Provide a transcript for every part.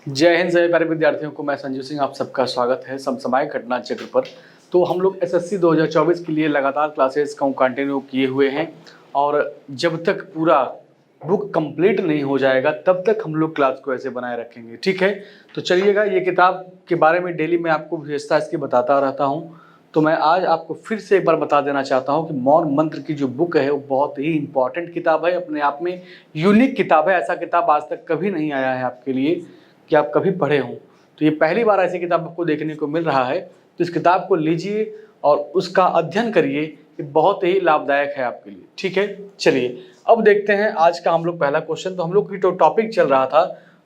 जय हिंद सभी प्यारे विद्यार्थियों को। मैं संजू सिंह, आप सबका स्वागत है समसामयिक घटना चक्र पर। तो हम लोग एसएससी 2024 के लिए लगातार क्लासेस को कंटिन्यू किए हुए हैं और जब तक पूरा बुक कंप्लीट नहीं हो जाएगा तब तक हम लोग क्लास को ऐसे बनाए रखेंगे, ठीक है। तो चलिएगा, ये किताब के बारे में डेली मैं आपको विशेषता इसकी बताता रहता हूँ। तो मैं आज आपको फिर से एक बार बता देना चाहता हूँ कि मौन मंत्र की जो बुक है वो बहुत ही इंपॉर्टेंट किताब है, अपने आप में यूनिक किताब है। ऐसा किताब आज तक कभी नहीं आया है आपके लिए कि आप कभी पढ़े हों। तो ये पहली बार ऐसी किताब आपको देखने को मिल रहा है। तो इस किताब को लीजिए और उसका अध्ययन करिए, ये बहुत ही लाभदायक है आपके लिए, ठीक है। चलिए अब देखते हैं आज का हम लोग पहला क्वेश्चन। तो हम लोग की जो टॉपिक चल रहा था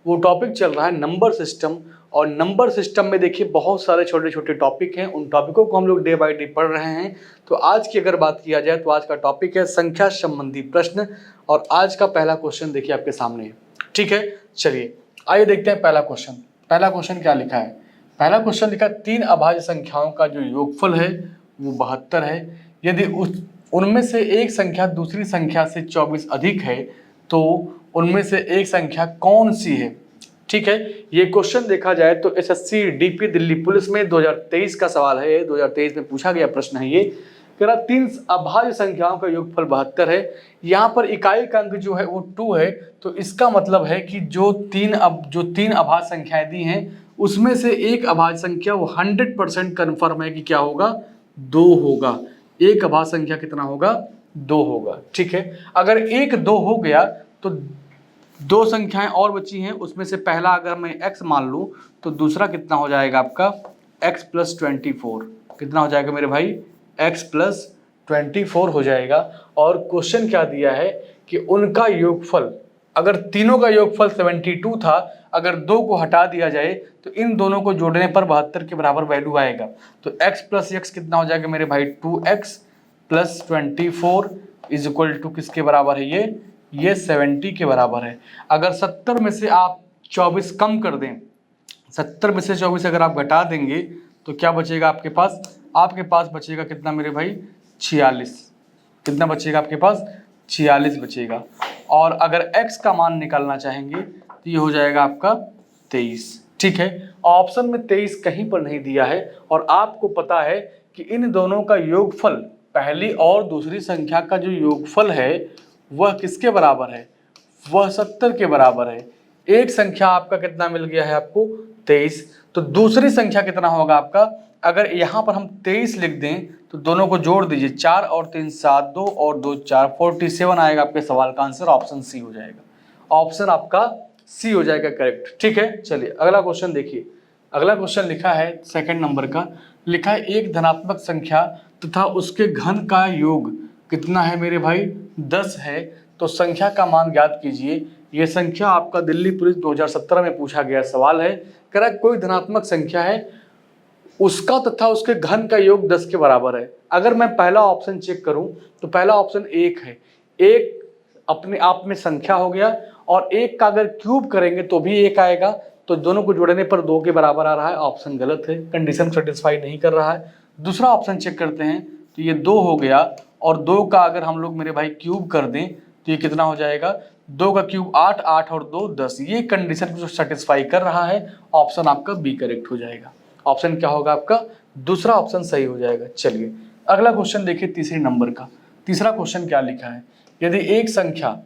वो टॉपिक चल रहा है नंबर सिस्टम। और नंबर सिस्टम में देखिए बहुत सारे छोटे छोटे टॉपिक हैं, उन टॉपिकों को हम लोग डे बाय डे पढ़ रहे हैं। तो आज की अगर बात किया जाए तो आज का टॉपिक है संख्या संबंधी प्रश्न। और आज का पहला क्वेश्चन देखिए आपके सामने है, ठीक है। चलिए आइए देखते हैं पहला क्वेश्चन। पहला क्वेश्चन क्या लिखा है? पहला क्वेश्चन लिखा तीन अभाज्य संख्याओं का जो योगफल है वो 72 है। यदि उनमें से एक संख्या दूसरी संख्या से 24 अधिक है तो उनमें से एक संख्या कौन सी है, ठीक है। ये क्वेश्चन देखा जाए तो एसएससी डीपी दिल्ली पुलिस में 2023 का सवाल है, 2023 में पूछा गया प्रश्न है ये। कह रहा तीन अभाज्य संख्याओं का योगफल 72 है। यहाँ पर इकाई का अंक जो है वो 2 है। तो इसका मतलब है कि जो तीन अभाज्य संख्याएं दी हैं उसमें से एक अभाज्य संख्या वो 100% कन्फर्म है कि क्या होगा, 2 होगा। एक अभाज्य संख्या कितना होगा, 2 होगा, ठीक है। अगर एक 2 हो गया तो दो संख्याएं और बची हैं, उसमें से पहला अगर मैं x मान लूं तो दूसरा कितना हो जाएगा आपका x + 24। कितना हो जाएगा मेरे भाई, x + 24 हो जाएगा। और क्वेश्चन क्या दिया है कि उनका योगफल, अगर तीनों का योगफल 72 था, अगर 2 को हटा दिया जाए तो इन दोनों को जोड़ने पर 72 के बराबर वैल्यू आएगा। तो x + x कितना हो जाएगा मेरे भाई, 2x + 24 = किसके बराबर है, ये 70 के बराबर है। अगर 70 में से आप 24 कम कर दें, 70 में से 24 अगर आप घटा देंगे तो क्या बचेगा आपके पास बचेगा कितना मेरे भाई, 46। कितना बचेगा आपके पास, 46 बचेगा। और अगर x का मान निकालना चाहेंगे तो ये हो जाएगा आपका 23, ठीक है। ऑप्शन में 23 कहीं पर नहीं दिया है और आपको पता है कि इन दोनों का योगफल, पहली और दूसरी संख्या का जो योगफल है वह किसके बराबर है, वह 70 के बराबर है। एक संख्या आपका कितना मिल गया है आपको, 23। तो दूसरी संख्या कितना होगा आपका, अगर यहाँ पर हम 23 लिख दें तो दोनों को जोड़ दीजिए, 4 और 3 7, 2 और 2 4, 47 आएगा आपके सवाल का आंसर। ऑप्शन सी हो जाएगा, ऑप्शन आपका सी हो जाएगा करेक्ट, ठीक है। चलिए अगला क्वेश्चन देखिए। अगला क्वेश्चन लिखा है सेकंड नंबर का, लिखा है एक धनात्मक संख्या तथा उसके घन का योग कितना है मेरे भाई, 10 है। तो संख्या का मान ज्ञात कीजिए। यह संख्या आपका दिल्ली पुलिस 2017 में पूछा गया सवाल है। कह रहा है कोई धनात्मक संख्या है, उसका तथा उसके घन का योग 10 के बराबर है। अगर मैं पहला ऑप्शन चेक करूं तो पहला ऑप्शन 1 है। 1 अपने आप में संख्या हो गया और 1 का अगर क्यूब करेंगे तो भी 1 आएगा। तो दोनों को जोड़ने पर 2 के बराबर आ रहा है, ऑप्शन गलत है, कंडीशन सेटिस्फाई नहीं कर रहा है। दूसरा ऑप्शन चेक करते हैं तो ये 2 हो गया और 2 का अगर हम लोग मेरे भाई क्यूब कर दें तो ये कितना हो जाएगा, 2 का क्यूब 8, 8 और 2 10। ये कंडीशन को सेटिस्फाई कर रहा है, ऑप्शन आपका बी करेक्ट हो जाएगा। ऑप्शन क्या होगा आपका, दूसरा ऑप्शन सही हो जाएगा। चलिए अगला क्वेश्चन देखिए तीसरे नंबर का। तीसरा क्वेश्चन क्या लिखा है, यदि एक संख्या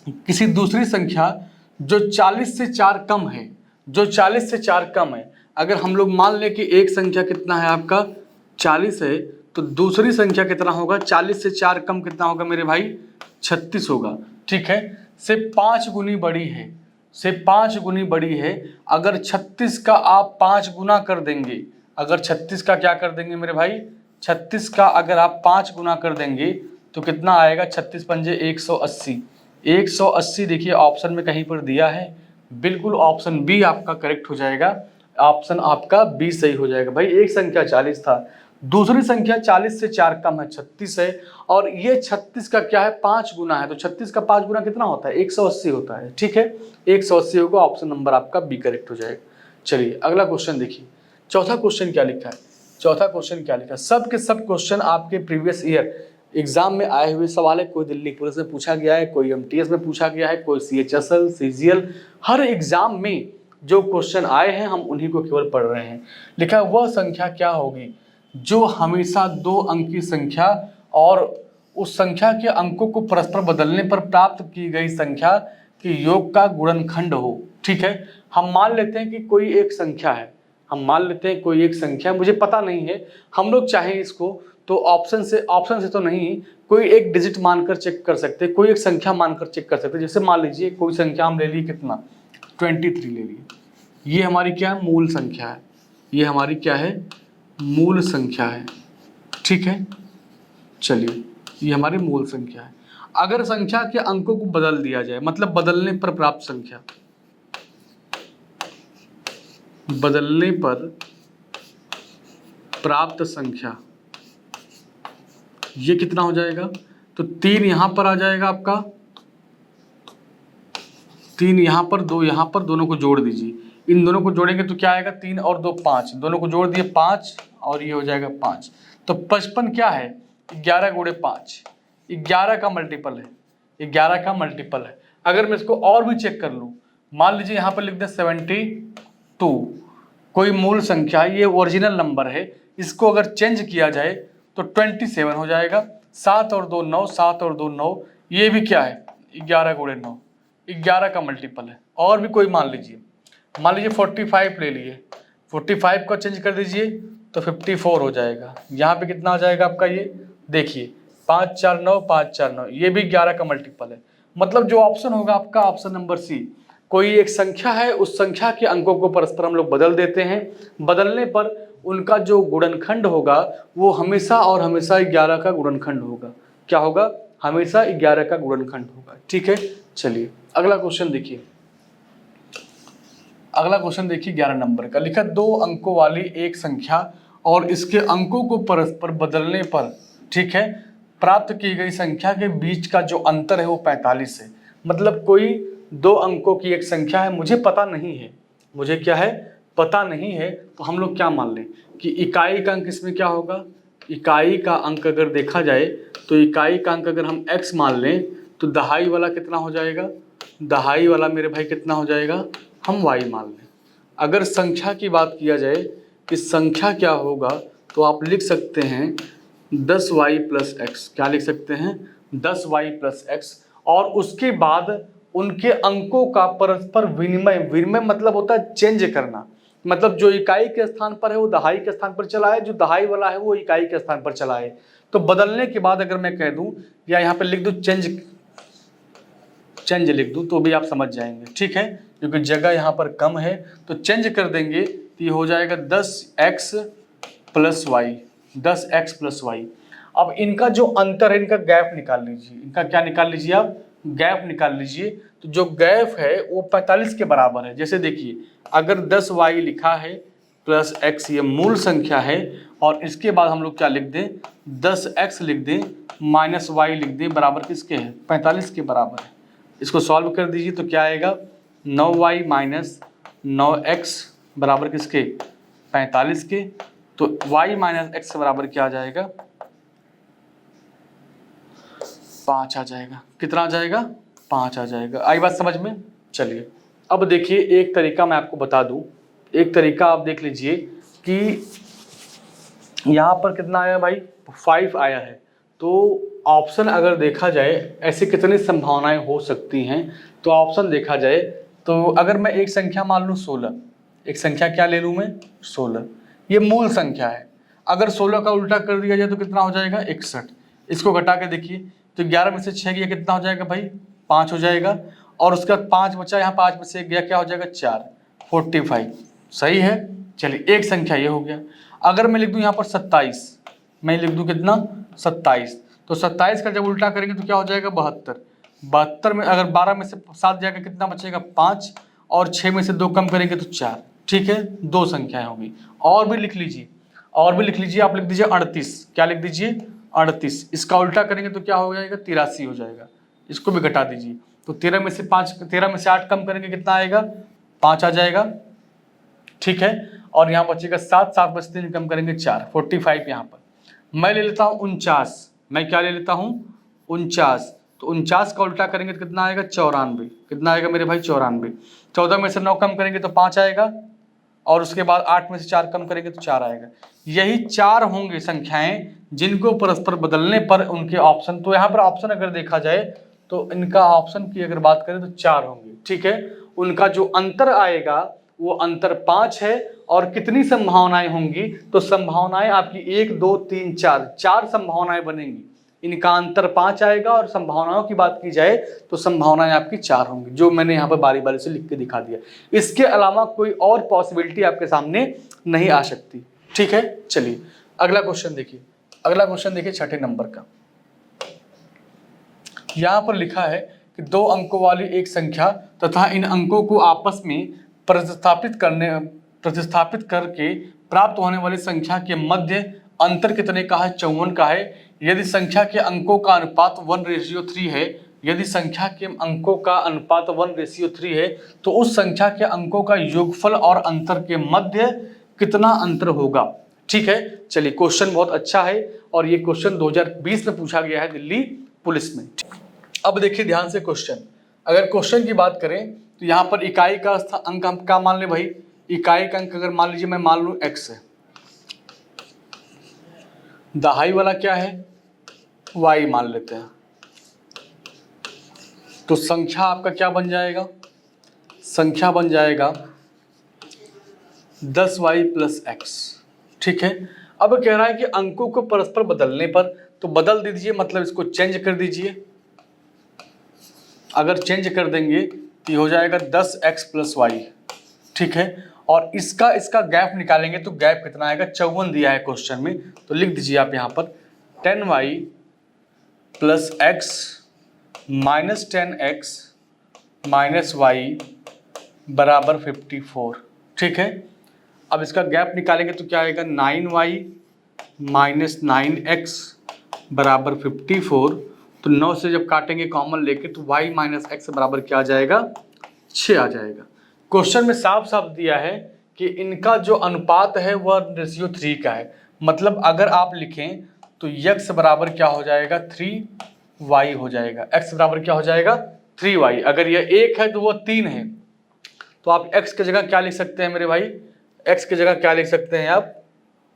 किसी दूसरी संख्या जो 40 से 4 कम है, जो 40 से 4 कम है, अगर हम लोग मान लें कि एक संख्या कितना है आपका 40 है तो दूसरी संख्या कितना होगा, 40 से 4 कम कितना होगा मेरे भाई, 36 होगा, ठीक है। से 5 गुनी बड़ी है, से 5 गुनी बड़ी है। अगर 36 का आप 5 गुना कर देंगे, अगर 36 का क्या कर देंगे मेरे भाई, 36 का अगर आप 5 गुना कर देंगे तो कितना आएगा, 36 पंजे 180। 180 देखिए ऑप्शन में कहीं पर दिया है, बिल्कुल ऑप्शन बी आपका करेक्ट हो जाएगा। ऑप्शन आपका बी सही हो जाएगा। भाई एक संख्या 40 था, दूसरी संख्या 40 से 4 कम है, 36 है, और ये 36 का क्या है, 5 गुना है। तो 36 का 5 गुना कितना होता है, 180 होता है, ठीक है। 180 होगा, ऑप्शन नंबर आपका बी करेक्ट हो जाएगा। चलिए अगला क्वेश्चन देखिए। चौथा क्वेश्चन क्या लिखा है, चौथा क्वेश्चन क्या लिखा है, सब के सब क्वेश्चन आपके प्रीवियस ईयर एग्जाम में आए हुए सवाल है। कोई दिल्ली पुलिस में पूछा गया है, कोई एमटीएस में पूछा गया है, कोई सीएचएसएल, सीजीएल, हर एग्जाम में जो क्वेश्चन आए हैं हम उन्हीं को केवल पढ़ रहे हैं। लिखा है वह संख्या क्या होगी जो हमेशा 2 अंक की संख्या और उस संख्या के अंकों को परस्पर बदलने पर प्राप्त की गई संख्या के योग का गुणनखंड हो। ठीक है, हम मान लेते हैं कि कोई एक संख्या है, मुझे पता नहीं है, हम लोग चाहें इसको तो ऑप्शन से तो नहीं, कोई एक डिजिट मानकर चेक कर सकते हैं, कोई एक संख्या मानकर चेक कर सकते हैं। जैसे मान लीजिए कोई संख्या हम ले लिए, कितना 23 ले लिए, ये हमारी क्या है, मूल संख्या है, ये हमारी क्या है, मूल संख्या है। ठीक है, चलिए ये हमारी मूल संख्या है। अगर संख्या के अंकों को बदल दिया जाए, मतलब बदलने पर प्राप्त संख्या, बदलने पर प्राप्त संख्या, ये कितना हो जाएगा, तो 3 यहां पर आ जाएगा आपका, 3 यहां पर, 2 यहां पर, दोनों को जोड़ दीजिए। इन दोनों को जोड़ेंगे तो क्या आएगा, 3 और 2 5, दोनों को जोड़ दिए 5 और ये हो जाएगा 5। तो 55 क्या है, 11 गुणे 5, 11 का मल्टीपल है, 11 का मल्टीपल है। अगर मैं इसको और भी चेक कर लूँ, मान लीजिए यहाँ पर लिख दें 72, कोई मूल संख्या, ये ओरिजिनल नंबर है, इसको अगर चेंज किया जाए तो 27 हो जाएगा। 7 और 2 9, 7 और 2 9, ये भी क्या है, 11 गुणे 9, 11 का मल्टीपल है। और भी कोई मान लीजिए 45 ले लिए, 45 को चेंज कर दीजिए तो 54 हो जाएगा। यहाँ पे कितना आ जाएगा आपका, ये देखिए 5 4 9, 5 4 9, ये भी 11 का मल्टीपल है। मतलब जो ऑप्शन होगा आपका ऑप्शन नंबर सी, कोई एक संख्या है, उस संख्या के अंकों को परस्पर हम लोग बदल देते हैं, बदलने पर उनका जो गुणनखंड होगा वो हमेशा और हमेशा 11 का गुणनखंड होगा। क्या होगा, हमेशा 11 का गुणनखंड होगा। ठीक है, चलिए अगला क्वेश्चन देखिए, 11 नंबर का। लिखा 2 अंकों वाली एक संख्या और इसके अंकों को परस्पर बदलने पर, ठीक है, प्राप्त की गई संख्या के बीच का जो अंतर है वो 45 है। मतलब कोई 2 अंकों की एक संख्या है, मुझे पता नहीं है, मुझे क्या है, पता नहीं है, तो हम लोग क्या मान लें कि इकाई का अंक इसमें क्या होगा, इकाई का अंक अगर देखा जाए तो इकाई का अंक अगर हम x मान लें तो दहाई वाला कितना हो जाएगा, दहाई वाला मेरे भाई कितना हो जाएगा, हम y मान लें। अगर संख्या की बात किया जाए कि संख्या क्या होगा, तो आप लिख सकते हैं 10y प्लस एक्स, क्या लिख सकते हैं, 10y प्लस एक्स, और उसके बाद उनके अंकों का परस्पर विनिमय, विनिमय मतलब होता है चेंज करना, मतलब जो इकाई के स्थान पर है वो दहाई के स्थान पर चला है, जो दहाई वाला है वो इकाई के स्थान पर चला है। तो बदलने के बाद अगर मैं कह दूं या यहाँ पे लिख दूं चेंज लिख दूं तो भी आप समझ जाएंगे। ठीक है, क्योंकि जगह यहाँ पर कम है, तो चेंज कर देंगे तो ये हो जाएगा 10x plus Y, 10x plus Y. अब इनका जो अंतर है, इनका गैप निकाल लीजिए, इनका क्या निकाल लीजिए आप, गैप निकाल लीजिए। तो जो गैप है वो 45 के बराबर है। जैसे देखिए अगर 10y लिखा है प्लस x, ये मूल संख्या है, और इसके बाद हम लोग क्या लिख दें, 10x लिख दें माइनस y लिख दें, बराबर किसके है, 45 के बराबर है। इसको सॉल्व कर दीजिए तो क्या आएगा, 9y माइनस 9x बराबर किसके, 45 के। तो y माइनस एक्स के बराबर क्या आ जाएगा, 5 आ जाएगा। कितना आ जाएगा, 5 आ जाएगा। आई बात समझ में। चलिए अब देखिए एक तरीका मैं आपको बता दूं, एक तरीका आप देख लीजिए कि यहाँ पर कितना आया भाई, 5 आया है। तो ऑप्शन अगर देखा जाए ऐसे कितनी संभावनाएं हो सकती हैं, तो ऑप्शन देखा जाए तो अगर मैं एक संख्या मान लूँ 16, एक संख्या क्या ले लूँ मैं, 16, ये मूल संख्या है। अगर 16 का उल्टा कर दिया जाए तो कितना हो जाएगा, 61। इसको घटा के देखिए तो 11 में से 6 गया कितना हो जाएगा भाई, 5 हो जाएगा। और उसके बाद 5 बचा, यहाँ 5 में से 1 गया क्या हो जाएगा, 4, 45। सही है। चलिए एक संख्या ये हो गया। अगर मैं लिख दूँ यहाँ पर 27, मैं लिख दूँ कितना, 27, तो 27 का जब उल्टा करेंगे तो क्या हो जाएगा, 72। 72 में अगर 12 में से 7 जाएगा कितना बचेगा, 5, और 6 में से 2 कम करेंगे तो 4। ठीक है, 2 संख्याएं होंगी। और भी लिख लीजिए, और भी लिख लीजिए, आप लिख दीजिए 38। क्या लिख दीजिए, 38। इसका उल्टा करेंगे तो क्या हो जाएगा, 83 हो जाएगा। इसको भी घटा दीजिए तो 13 में से 8 कम करेंगे कितना आएगा, 5 आ जाएगा। ठीक है, और यहाँ बचेगा 7, 7 में से 3 कम करेंगे 4, 45 यहाँ पर। मैं ले लेता हूँ 49, मैं क्या ले लेता हूँ, 49। तो 49 का उल्टा करेंगे तो कितना आएगा 94। कितना आएगा मेरे भाई 94। 14 में से 9 कम करेंगे तो 5 आएगा, और उसके बाद 8 में से 4 कम करेंगे तो 4 आएगा। यही 4 होंगे संख्याएं जिनको परस्पर बदलने पर उनके ऑप्शन, तो यहाँ पर ऑप्शन अगर देखा जाए तो इनका ऑप्शन की अगर बात करें तो 4 होंगे, ठीक है। उनका जो अंतर आएगा वो अंतर 5 है। और कितनी संभावनाएं होंगी, तो संभावनाएं आपकी 1 2 3 4, 4 संभावनाएं बनेंगी। इनका अंतर 5 आएगा और संभावनाओं की बात की जाए तो संभावनाएं आपकी 4 होंगी, जो मैंने यहाँ पर बारी बारी से लिख के दिखा दिया। इसके अलावा कोई और पॉसिबिलिटी आपके सामने नहीं आ सकती, ठीक है। चलिए अगला क्वेश्चन देखिए। अगला क्वेश्चन देखिए 6ठे नंबर का। यहाँ पर लिखा है कि 2 अंकों वाली एक संख्या तथा इन अंकों को आपस में प्रतिस्थापित करके प्राप्त होने वाली संख्या के मध्य अंतर कितने का है, 54 का है। यदि संख्या के अंकों का अनुपात 1:3 है, यदि संख्या के अंकों का अनुपात 1:3 है, तो उस संख्या के अंकों का योगफल और अंतर के मध्य कितना अंतर होगा, ठीक है। चलिए क्वेश्चन बहुत अच्छा है और ये क्वेश्चन 2020 में पूछा गया है दिल्ली पुलिस में। अब देखिए ध्यान से क्वेश्चन। अगर क्वेश्चन की बात करें तो यहाँ पर इकाई का अंक हम क्या मान ले भाई, इकाई का अंक अगर मान लीजिए मैं मान लूँ x है, दहाई वाला क्या है y मान लेते हैं, तो संख्या आपका क्या बन जाएगा, संख्या बन जाएगा 10y + x, ठीक है। अब कह रहा है कि अंकों को परस्पर बदलने पर, तो बदल दीजिए, मतलब इसको चेंज कर दीजिए। अगर चेंज कर देंगे तो ये हो जाएगा 10x + y, ठीक है। और इसका गैप निकालेंगे तो गैप कितना आएगा, 54 दिया है क्वेश्चन में, तो लिख दीजिए आप यहाँ पर 10y + x - 10x - y बराबर 54, ठीक है। अब इसका गैप निकालेंगे तो क्या आएगा, 9y - 9x बराबर 54। तो 9 से जब काटेंगे कॉमन लेके तो y - x बराबर क्या आ जाएगा, 6 आ जाएगा। क्वेश्चन में साफ साफ दिया है कि इनका जो अनुपात है वह 1:3 का है। मतलब अगर आप लिखें तो x बराबर क्या हो जाएगा, 3y हो जाएगा। x बराबर क्या हो जाएगा, 3y। अगर यह 1 है तो वह 3 है, तो आप x की जगह क्या लिख सकते हैं मेरे भाई, x की जगह क्या लिख सकते हैं आप,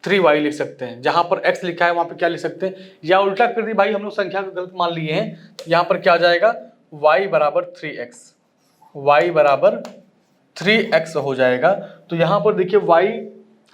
3y लिख सकते हैं। जहां पर x लिखा है वहां पर क्या लिख सकते हैं, या उल्टा कर दी भाई, हम लोग संख्या को गलत मान लिए हैं। यहाँ पर क्या आ जाएगा, y बराबर 3x, y बराबर 3x हो जाएगा। तो यहाँ पर देखिए y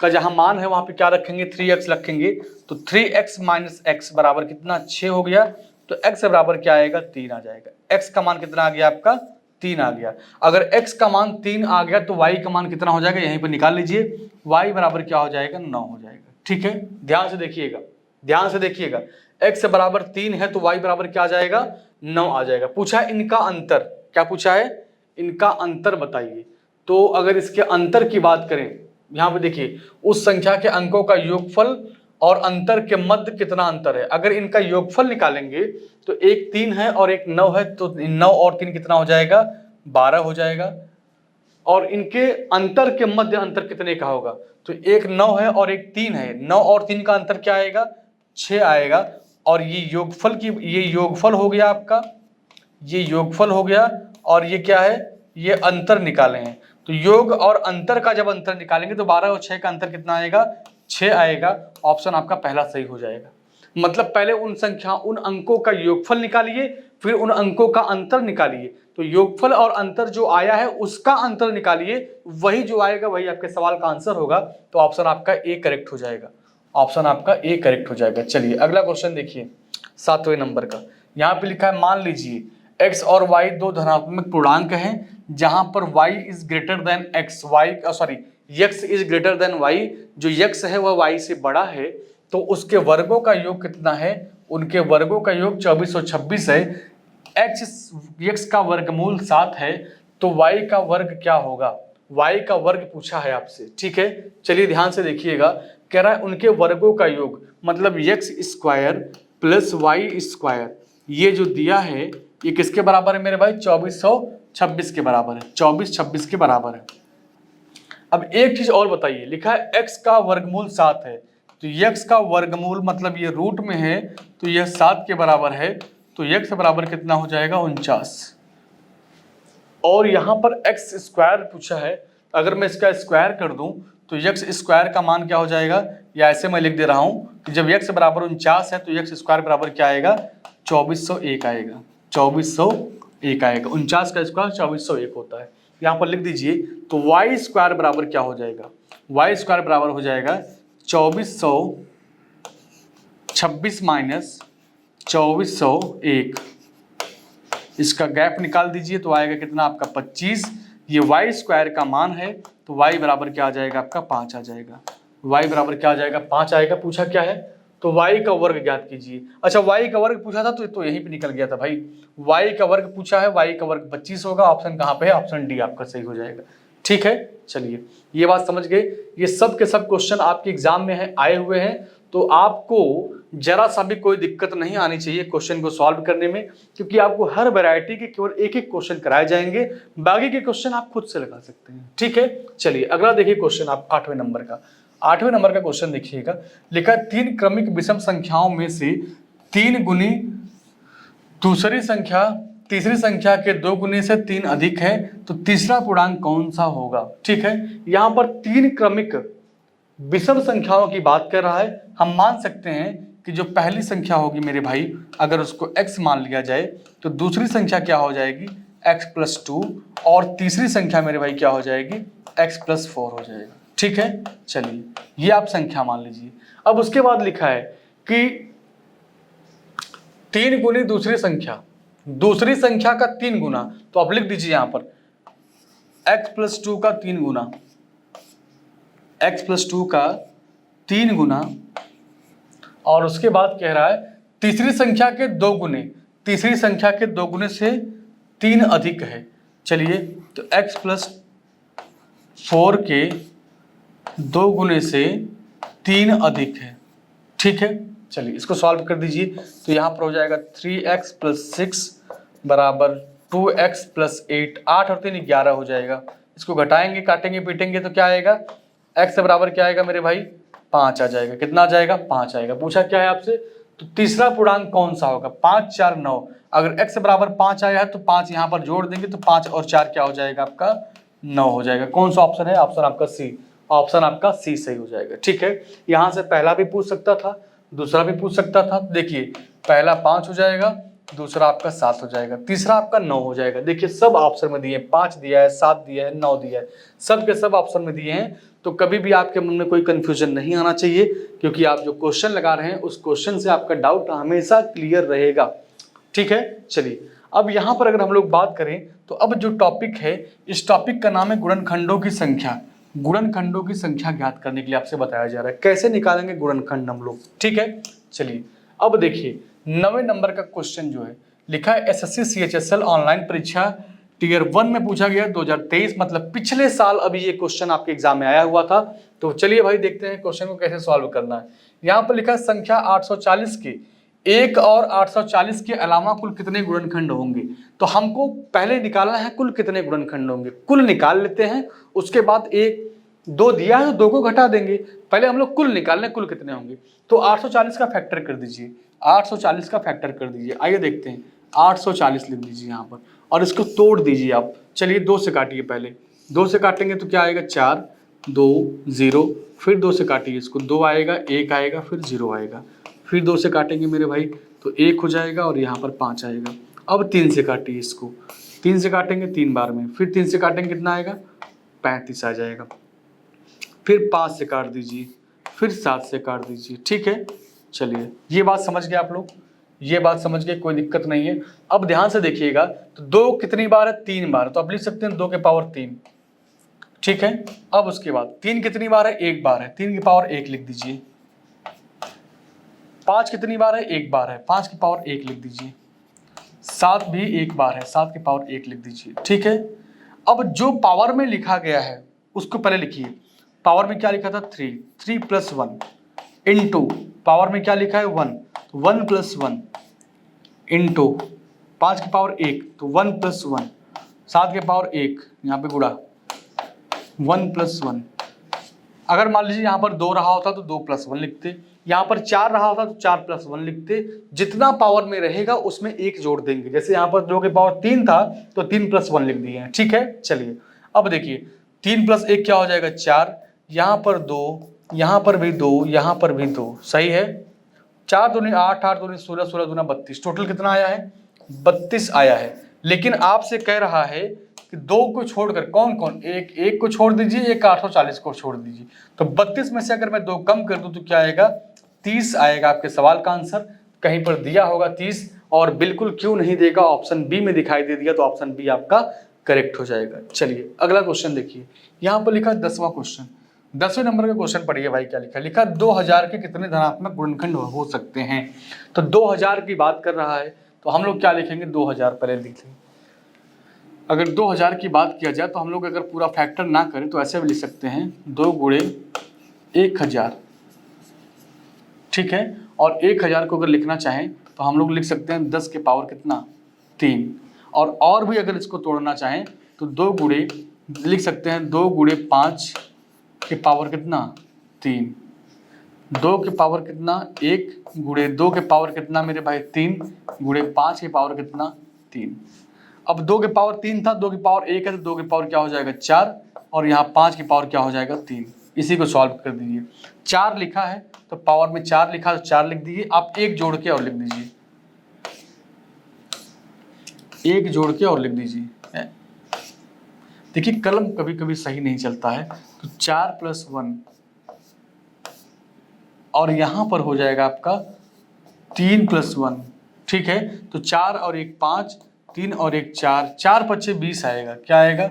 का जहां मान है वहां पे क्या रखेंगे, 3x रखेंगे, तो 3x - x बराबर कितना, 6 हो गया। तो x बराबर क्या आएगा, 3 आ जाएगा। x का मान कितना आ गया आपका, 3 आ गया। अगर x का मान 3 आ गया तो y का मान कितना हो जाएगा, यहीं पर निकाल लीजिए, y बराबर क्या हो जाएगा, 9 हो जाएगा, ठीक है। ध्यान से देखिएगा, ध्यान से देखिएगा, x बराबर 3 है तो y बराबर क्या आ जाएगा, 9 आ जाएगा। पूछा है इनका अंतर, क्या पूछा है, इनका अंतर बताइए। तो अगर इसके अंतर की बात करें, यहाँ पे देखिए, उस संख्या के अंकों का योगफल और अंतर के मध्य कितना अंतर है। अगर इनका योगफल निकालेंगे तो एक 3 है और एक 9 है, तो 9 और 3 कितना हो जाएगा, 12 हो जाएगा। और इनके अंतर के मध्य अंतर कितने का होगा, तो एक 9 है और एक 3 है, 9 और 3 का अंतर क्या आएगा, 6 आएगा। और ये योगफल हो गया आपका, ये योगफल हो गया, और ये क्या है, ये अंतर निकाले हैं। तो योग और अंतर का जब अंतर निकालेंगे तो 12 और 6 का अंतर कितना आएगा, 6 आएगा। ऑप्शन आपका पहला सही हो जाएगा। मतलब पहले उन अंकों का योगफल निकालिए, फिर उन अंकों का अंतर निकालिए। तो योगफल और अंतर जो आया है उसका अंतर निकालिए, वही जो आएगा वही आपके सवाल का आंसर होगा। तो ऑप्शन आपका ए करेक्ट हो जाएगा, ऑप्शन आपका ए करेक्ट हो जाएगा। चलिए अगला क्वेश्चन देखिए 7वें नंबर का। यहाँ पे लिखा है, मान लीजिए x और y 2 धनात्मक पूर्णांक हैं, जहां पर y is greater than x, x is greater than y, जो x है वह y से बड़ा है, तो उसके वर्गों का योग कितना है, उनके वर्गों का योग 2426 है। x का वर्गमूल 7 है, तो y का वर्ग क्या होगा, y का वर्ग पूछा है आपसे, ठीक है। चलिए ध्यान से देखिएगा, कह रहा है उनके वर्गों का योग, मतलब x² + y², ये जो दिया है ये किसके बराबर है मेरे भाई, 2426 के बराबर है, 2426 के बराबर है। अब एक चीज और बताइए, लिखा है x का वर्गमूल 7 है, तो x का वर्गमूल मतलब ये रूट में है, तो यह 7 के बराबर है। तो x बराबर कितना हो जाएगा 49। और यहाँ पर x स्क्वायर पूछा है, अगर मैं इसका स्क्वायर कर दूं तो x स्क्वायर का मान क्या हो जाएगा, या ऐसे मैं लिख दे रहा हूं कि जब x बराबर 49 है तो x स्क्वायर बराबर क्या आएगा 2401 आएगा। 2401 आएगा, 49 का स्क्वायर 2401 होता है। यहाँ पर लिख दीजिए तो y स्क्वायर बराबर क्या हो जाएगा, y स्क्वायर बराबर हो जाएगा 2426 माइनस 2401। इसका गैप निकाल दीजिए तो आएगा कितना आपका 25। ये y स्क्वायर का मान है तो y बराबर क्या आ जाएगा आपका 5 आ जाएगा। y बराबर क्या आ जाएगा 5 आएगा। पूछा क्या है तो y का वर्ग ज्ञात कीजिए। अच्छा y का वर्ग पूछा था तो यहीं पे निकल गया था भाई। y का वर्ग पूछा है, y का वर्ग 25 होगा। ऑप्शन कहाँ पे है, ऑप्शन डी आपका सही हो जाएगा। ठीक है, चलिए ये बात समझ गए। ये सब के सब क्वेश्चन आपके एग्जाम में है आए हुए हैं, तो आपको जरा सा भी कोई दिक्कत नहीं आनी चाहिए क्वेश्चन को सॉल्व करने में, क्योंकि आपको हर वैरायटी के केवल एक एक क्वेश्चन कराए जाएंगे, बाकी के क्वेश्चन आप खुद से लगा सकते हैं। ठीक है, चलिए अगला देखिए क्वेश्चन आप 8वें नंबर का। 8वें नंबर का क्वेश्चन देखिएगा, लिखा 3 क्रमिक विषम संख्याओं में से 3 गुनी दूसरी संख्या तीसरी संख्या के 2 गुने से 3 अधिक है, तो तीसरा पूर्णांक कौन सा होगा। ठीक है, यहाँ पर 3 क्रमिक विषम संख्याओं की बात कर रहा है। हम मान सकते हैं कि जो पहली संख्या होगी मेरे भाई, अगर उसको x मान लिया जाए तो दूसरी संख्या क्या हो जाएगी x+2, और तीसरी संख्या मेरे भाई क्या हो जाएगी x+4 हो जाएगा। ठीक है, चलिए ये आप संख्या मान लीजिए। अब उसके बाद लिखा है कि 3 गुनी दूसरी संख्या का 3 गुना, तो आप लिख दीजिए यहां पर x+2 का 3 गुना, x+2 का 3 गुना, और उसके बाद कह रहा है तीसरी संख्या के 2 गुने, तीसरी संख्या के 2 गुने से 3 अधिक है। चलिए तो x+4 के 2 गुने से 3 अधिक है। ठीक है, चलिए इसको सॉल्व कर दीजिए तो यहाँ पर हो जाएगा 3x+6 बराबर 2x+8, 8 और 3 11 हो जाएगा। इसको घटाएंगे काटेंगे पीटेंगे तो क्या आएगा, x बराबर क्या आएगा मेरे भाई 5 आ जाएगा। कितना आ जाएगा 5 आएगा। पूछा क्या है आपसे, तो तीसरा पूर्णांक कौन सा होगा, 5 4 9। अगर x बराबर 5 आया है तो 5 यहाँ पर जोड़ देंगे तो 5 और 4 क्या हो जाएगा आपका 9 हो जाएगा। कौन सा ऑप्शन है, ऑप्शन आपका सी, ऑप्शन आपका सी सही हो जाएगा। ठीक है, यहाँ से पहला भी पूछ सकता था, दूसरा भी पूछ सकता था। देखिए पहला 5 हो जाएगा, दूसरा आपका 7 हो जाएगा, तीसरा आपका 9 हो जाएगा। देखिए सब ऑप्शन में दिए, 5 दिया है, 7 दिया है, 9 दिया है, सब के सब ऑप्शन में दिए हैं। तो कभी भी आपके मन में कोई कंफ्यूजन नहीं आना चाहिए, क्योंकि आप जो क्वेश्चन लगा रहे हैं उस क्वेश्चन से आपका डाउट हमेशा क्लियर रहेगा। ठीक है, चलिए अब यहाँ पर अगर हम लोग बात करें तो अब जो टॉपिक है, इस टॉपिक का नाम है गुणनखंडों की संख्या। गुणनखंडों की संख्या ज्ञात करने के लिए आपसे बताया जा रहा है कैसे निकालेंगे गुणनखंड हम लोग। ठीक है, चलिए अब देखिए 9वें नंबर का क्वेश्चन जो है लिखा है एसएससी सीएचएसएल ऑनलाइन परीक्षा टियर 1 में पूछा गया 2023, मतलब पिछले साल अभी ये क्वेश्चन आपके एग्जाम में आया हुआ था। तो चलिए भाई देखते हैं क्वेश्चन को कैसे सॉल्व करना है। यहाँ पर लिखा है संख्या 840 के 1 और 840 के अलावा कुल कितने गुणनखंड होंगे। तो हमको पहले निकालना है कुल कितने गुणनखंड होंगे, कुल निकाल लेते हैं, उसके बाद 1 2 दिया है तो 2 को घटा देंगे। पहले हम लोग कुल निकाल लें कुल कितने होंगे। तो 840 का फैक्टर कर दीजिए, 840 का फैक्टर कर दीजिए। आइए देखते हैं, 840 लिख दीजिए यहाँ पर और इसको तोड़ दीजिए आप। चलिए 2 से काटिए, पहले 2 से काटेंगे तो क्या आएगा 4 2 0, फिर 2 से काटिए इसको, 2 आएगा, 1 आएगा, फिर 0 आएगा, फिर 2 से काटेंगे मेरे भाई तो 1 हो जाएगा और यहाँ पर 5 आएगा। अब 3 से काटिए इसको, 3 से काटेंगे 3 बार में, फिर 3 से काटेंगे कितना आएगा 35 आ जाएगा, फिर 5 से काट दीजिए, फिर 7 से काट दीजिए। ठीक है, चलिए ये बात समझ गए आप लोग, ये बात समझ गए, कोई दिक्कत नहीं है। अब ध्यान से देखिएगा तो 2 कितनी बार है 3 बार, तो आप लिख सकते हैं 2 के पावर 3। ठीक है, अब उसके बाद 3 कितनी बार है 1 बार है, 3 की पावर 1 लिख दीजिए। 5 कितनी बार है 1 बार है, 5 की पावर 1 लिख दीजिए। 7 भी 1 बार है, 7 की पावर 1 लिख दीजिए। ठीक है, अब जो पावर में लिखा गया है उसको पहले लिखिए। पावर में क्या लिखा था 3, 3 + 1 इंटू पावर में क्या लिखा है 1, 1 + 1 इंटू 5 की पावर 1 तो 1 + 1, 7 की पावर 1 यहाँ पे गुड़ा 1 + 1। अगर मान लीजिए यहाँ पर 2 रहा होता तो 2 + 1 लिखते, यहाँ पर 4 रहा होता तो 4 + 1 लिखते, जितना पावर में रहेगा उसमें 1 जोड़ देंगे। जैसे यहाँ पर 2 के पावर 3 था तो 3 + 1 लिख दिए हैं, ठीक है। चलिए अब देखिए 3 + 1 क्या हो जाएगा 4, यहाँ पर 2, यहाँ पर भी 2, यहाँ पर भी 2, सही है। 4 दूनी 8, 8 दूनी 16, 16 दूना 32, टोटल कितना आया है 32 आया है। लेकिन आपसे कह रहा है कि 2 को छोड़कर कौन कौन, एक को छोड़ दीजिए, एक 840 को छोड़ दीजिए, तो 32 में से अगर मैं 2 कम कर दूं तो क्या आएगा 30 आएगा। आपके सवाल का आंसर कहीं पर दिया होगा 30, और बिल्कुल क्यों नहीं देगा, ऑप्शन बी में दिखाई दे दिया तो ऑप्शन बी आपका करेक्ट हो जाएगा। चलिए अगला क्वेश्चन देखिए, यहाँ पर लिखा 10वां क्वेश्चन, 10वें नंबर का क्वेश्चन पढ़िए भाई क्या लिखा। लिखा 2000 के कितने धनात्मक गुणनखंड हो सकते हैं। तो 2000 की बात कर रहा है तो हम लोग क्या लिखेंगे 2000 पहले लिख लें। अगर 2000 की बात किया जाए तो हम लोग अगर पूरा फैक्टर ना करें तो ऐसे भी लिख सकते हैं 2 × 1000, ठीक है। और 1000 को अगर लिखना चाहें तो हम लोग लिख सकते हैं 10 के पावर कितना 3, और भी अगर इसको तोड़ना चाहें तो 2 गुणे लिख सकते हैं 2 × 5 के पावर कितना 3, 2 के पावर कितना 1 गुणे 2 के पावर कितना मेरे भाई 3 गुणे 5 के पावर कितना 3। अब 2 के पावर 3 था, 2 की पावर 1 है तो 2 की पावर क्या हो जाएगा 4, और यहाँ 5 की पावर क्या हो जाएगा 3। इसी को सॉल्व कर दीजिए। 4 लिखा है तो पावर में 4 लिखा तो 4 लिख दीजिए। आप 1 जोड़ के और लिख दीजिए, 1 जोड़ के और लिख दीजिए। देखिए कलम कभी कभी सही नहीं चलता है, तो 4 + 1 और यहाँ पर हो जाएगा आपका 3 + 1, ठीक है। तो 4 और 1 5, 3 और 1 4, 4 × 5 = 20 आएगा। क्या आएगा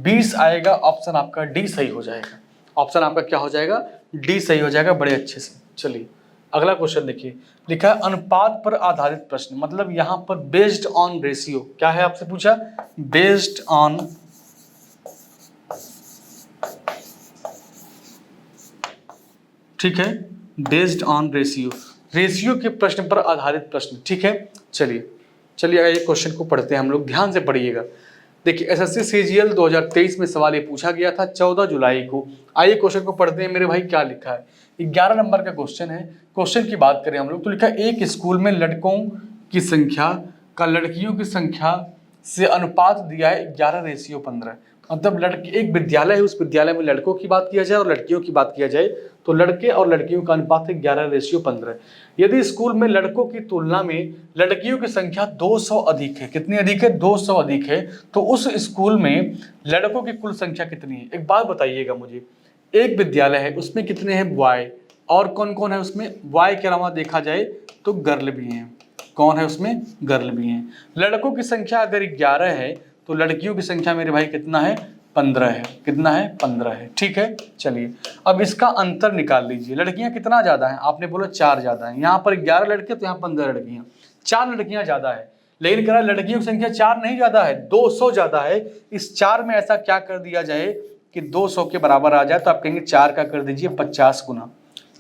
20 आएगा। ऑप्शन आपका डी सही हो जाएगा। ऑप्शन आपका क्या हो जाएगा डी सही हो जाएगा बड़े अच्छे से। चलिए अगला क्वेश्चन देखिए, लिखा है अनुपात पर आधारित प्रश्न, मतलब यहाँ पर बेस्ड ऑन रेशियो। क्या है आपसे पूछा बेस्ड ऑन, ठीक है, बेस्ड ऑन रेशियो, रेशियो के प्रश्न पर आधारित प्रश्न, ठीक है। चलिए ये क्वेश्चन को पढ़ते हैं हम लोग, ध्यान से पढ़िएगा। देखिए एसएससी सीजीएल 2023 में सवाल ये पूछा गया था 14 जुलाई को। आइए क्वेश्चन को पढ़ते हैं मेरे भाई क्या लिखा है। 11 नंबर का क्वेश्चन है। क्वेश्चन की बात करें हम लोग तो लिखा है एक स्कूल में लड़कों की संख्या का लड़कियों की संख्या से अनुपात दिया है 11:15। मतलब एक विद्यालय है, उस विद्यालय में लड़कों की बात किया जाए और लड़कियों की बात किया जाए तो लड़के और लड़कियों का अनुपात है 11:15। यदि स्कूल में लड़कों की तुलना में लड़कियों की संख्या 200 अधिक है, कितनी अधिक है 200 अधिक है, तो उस स्कूल में लड़कों की कुल संख्या कितनी है। एक बात बताइएगा मुझे, एक विद्यालय है उसमें कितने हैं बॉय, और कौन कौन है उसमें, बॉय के अलावा देखा जाए तो गर्ल भी हैं। कौन है उसमें गर्ल भी हैं। लड़कों की संख्या अगर 11 है तो लड़कियों की संख्या मेरे भाई कितना है 15 है। कितना है 15 है, ठीक है। चलिए अब इसका अंतर निकाल लीजिए। लड़कियां कितना ज्यादा है, आपने बोला 4 ज्यादा है। यहाँ पर 11 लड़के तो यहाँ 15 लड़कियां, 4 लड़कियां ज्यादा है। लेकिन कह रहा है लड़कियों की संख्या 4 नहीं ज्यादा है 200 ज्यादा है। इस 4 में ऐसा क्या कर दिया जाए कि 200 के बराबर आ जाए, तो आप कहेंगे 4 का कर दीजिए 50 गुना,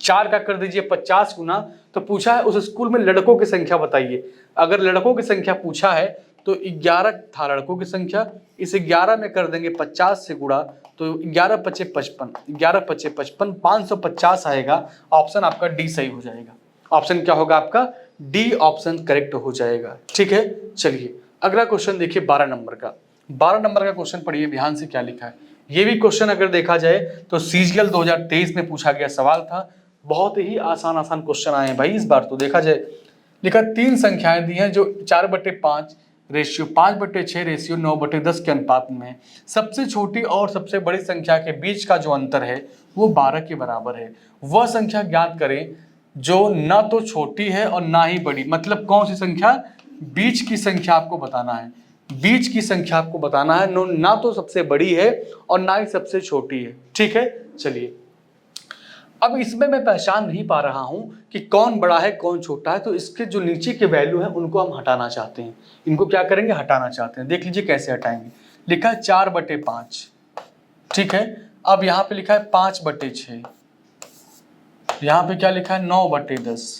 4 का कर दीजिए 50 गुना। तो पूछा है उस स्कूल में लड़कों की संख्या बताइए। अगर लड़कों की संख्या पूछा है तो 11 था लड़कों की संख्या, इस 11 में कर देंगे 50 से गुणा, तो 11 × 5 = 55, 11 × 5 = 55, 550 आएगा। ऑप्शन आपका डी सही हो जाएगा। ऑप्शन क्या होगा आपका डी ऑप्शन करेक्ट हो जाएगा, ठीक है। चलिए अगला क्वेश्चन देखिए 12 नंबर का। 12 नंबर का क्वेश्चन पढ़िए ध्यान से क्या लिखा है। ये भी क्वेश्चन अगर देखा जाए तो सीजीएल 2023 में पूछा गया सवाल था। बहुत ही आसान क्वेश्चन आए हैं भाई इस बार तो। देखा जाए लिखा 3 संख्याएं दी हैं जो 4/5 रेशियो 5/6 रेशियो 9/10 के अनुपात में है। सबसे छोटी और सबसे बड़ी संख्या के बीच का जो अंतर है वो 12 के बराबर है। वह संख्या ज्ञात करें जो ना तो छोटी है और ना ही बड़ी। मतलब कौन सी संख्या, बीच की संख्या आपको बताना है। बीच की संख्या आपको बताना है, ना तो सबसे बड़ी है और ना ही सबसे छोटी है, ठीक है। चलिए अब इसमें मैं पहचान नहीं पा रहा हूं कि कौन बड़ा है कौन छोटा है, तो इसके जो नीचे के वैल्यू है उनको हम हटाना चाहते हैं। इनको क्या करेंगे हटाना चाहते हैं। देख लीजिए कैसे हटाएंगे। लिखा है 4/5, ठीक है। अब यहाँ पे लिखा है 5/6, यहाँ पे क्या लिखा है 9/10,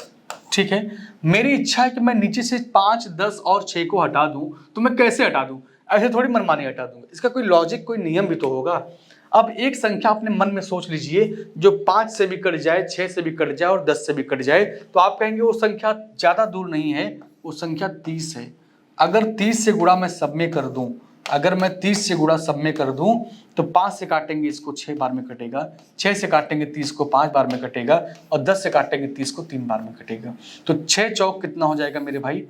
ठीक है। मेरी इच्छा है कि मैं नीचे से 5, 10 और 6 को हटा दूं, तो मैं कैसे हटा दूं, ऐसे थोड़ी मनमानी हटा दूंगा। इसका कोई लॉजिक कोई नियम भी तो होगा। अब एक संख्या अपने मन में सोच लीजिए जो 5 से भी कट जाए, 6 से भी कट जाए और 10 से भी कट जाए, तो आप कहेंगे वो संख्या ज्यादा दूर नहीं है, वो संख्या 30 है। अगर 30 से गुणा मैं सब में कर दूं, अगर मैं 30 से गुणा सब में कर दूं तो 5 से काटेंगे इसको 6 बार में कटेगा, 6 से काटेंगे 30 को 5 बार में कटेगा और 10 से काटेंगे 30 को 3 बार में कटेगा। तो 6 चौक कितना हो जाएगा मेरे भाई,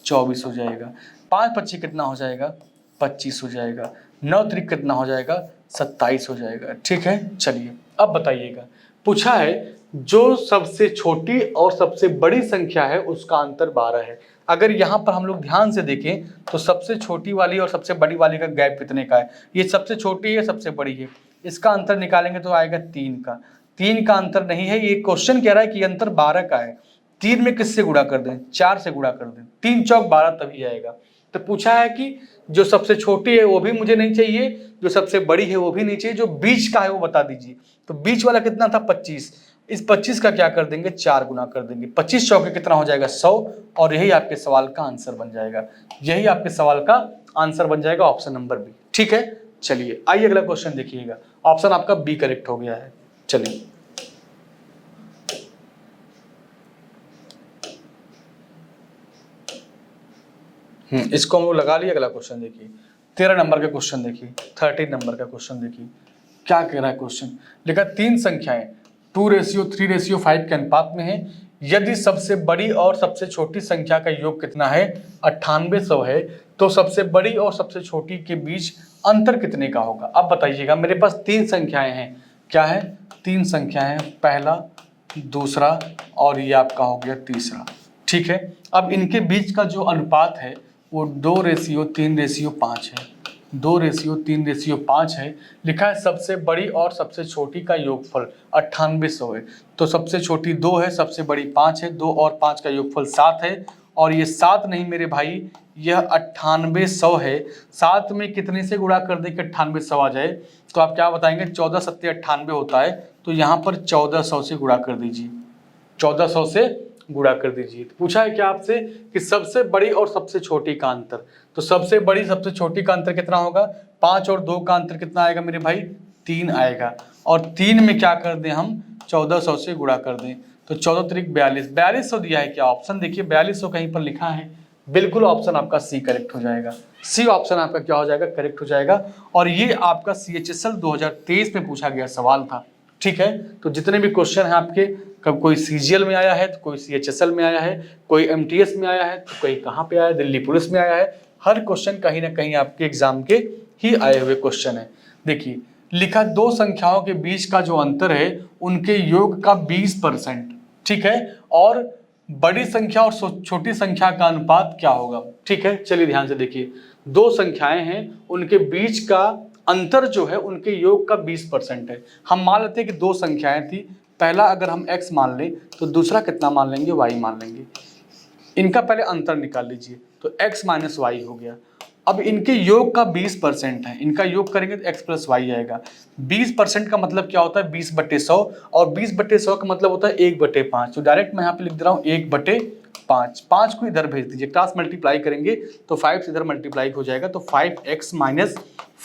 24 हो जाएगा। 5 पच्ची कितना हो जाएगा, 25 हो जाएगा। 9 त्रिक कितना हो जाएगा, 27 हो जाएगा। ठीक है, चलिए अब बताइएगा, पूछा है जो सबसे छोटी और सबसे बड़ी संख्या है उसका अंतर 12 है। अगर यहाँ पर हम लोग ध्यान से देखें तो सबसे छोटी वाली और सबसे बड़ी वाली का गैप कितने का है, ये सबसे छोटी है सबसे बड़ी है, इसका अंतर निकालेंगे तो आएगा 3 का। 3 का अंतर नहीं है, ये क्वेश्चन कह रहा है कि अंतर 12 का है। 3 में किससे गुणा कर दें, 4 से गुणा कर दें, 3 चौक 12 तभी आएगा। तो पूछा है कि जो सबसे छोटी है वो भी मुझे नहीं चाहिए, जो सबसे बड़ी है वो भी नहीं चाहिए, जो बीच का है वो बता दीजिए। तो बीच वाला कितना था, 25। इस 25 का क्या कर देंगे, 4 गुना कर देंगे। 25 चौके कितना हो जाएगा, 100। और यही आपके सवाल का आंसर बन जाएगा, यही आपके सवाल का आंसर बन जाएगा, ऑप्शन नंबर बी। ठीक है, चलिए आइए अगला क्वेश्चन देखिएगा। ऑप्शन आपका बी करेक्ट हो गया है। चलिए इसको हम लोग लगा लिए। अगला क्वेश्चन देखिए, 13 नंबर का क्वेश्चन देखिए, 13 नंबर का क्वेश्चन देखिए क्या कह रहा है क्वेश्चन। लिखा 3 संख्याएं 2:3:5 के अनुपात में है, यदि सबसे बड़ी और सबसे छोटी संख्या का योग कितना है, 9800 है, तो सबसे बड़ी और सबसे छोटी के बीच अंतर कितने का होगा। अब बताइएगा, मेरे पास 3 संख्याएं हैं, क्या है, 3 संख्याएं, पहला, दूसरा और ये आपका हो गया तीसरा। ठीक है, अब इनके बीच का जो अनुपात है वो 2:3:5 है, 2:3:5 है। लिखा है सबसे बड़ी और सबसे छोटी का योगफल 9800 है, तो सबसे छोटी 2 है, सबसे बड़ी 5 है, 2 और 5 का योगफल 7 है। और ये 7 नहीं मेरे भाई, यह 9800 है। 7 में कितने से गुणा कर दे कि 9800 आ जाए, तो आप क्या बताएंगे, 14 सत्ते 98 होता है, तो यहाँ पर 1400 से गुणा कर दीजिए, 1400 से गुणा कर दीजिए। तो पूछा है क्या आपसे कि सबसे बड़ी और सबसे छोटी का अंतर, तो सबसे बड़ी सबसे छोटी का अंतर कितना होगा, 5 और 2 का अंतर कितना आएगा मेरे भाई, 3 आएगा। और 3 में क्या कर दें हम, 1400 से गुणा कर दें, तो 14 त्रिक 42, 4200 दिया है क्या, ऑप्शन देखिए 4200 कहीं पर लिखा है, बिल्कुल ऑप्शन आपका सी करेक्ट हो जाएगा। सी ऑप्शन आपका क्या हो जाएगा, करेक्ट हो जाएगा। और ये आपका CHSL 2023 में पूछा गया सवाल था। ठीक है, तो जितने भी क्वेश्चन हैं आपके, कब कोई CGL में आया है तो कोई CHSL में आया है, कोई MTS में आया है तो कोई कहाँ पे आया है, दिल्ली पुलिस में आया है, हर क्वेश्चन कहीं ना कहीं आपके एग्जाम के ही आए हुए क्वेश्चन है। देखिए लिखा 2 संख्याओं के बीच का जो अंतर है उनके योग का 20%। ठीक है, और बड़ी संख्या और छोटी संख्या का अनुपात क्या होगा। ठीक है, चलिए ध्यान से देखिए, 2 संख्याएं हैं, उनके बीच का अंतर जो है उनके योग का 20% है। हम मान लेते हैं कि 2 संख्याएं थी, पहला अगर हम x मान लें तो दूसरा कितना मान लेंगे, y मान लेंगे। इनका पहले अंतर निकाल लीजिए, तो x माइनस वाई हो गया। अब इनके योग का 20% है, इनका योग करेंगे तो x प्लस वाई आएगा। 20% का मतलब क्या होता है, 20/100, और 20/100 का मतलब होता है 1/5। तो डायरेक्ट मैं यहाँ पे लिख दे रहा हूँ 1/5। 5 को इधर भेज दीजिए, क्रॉस मल्टीप्लाई करेंगे तो 5 से इधर मल्टीप्लाई हो जाएगा, तो 5x माइनस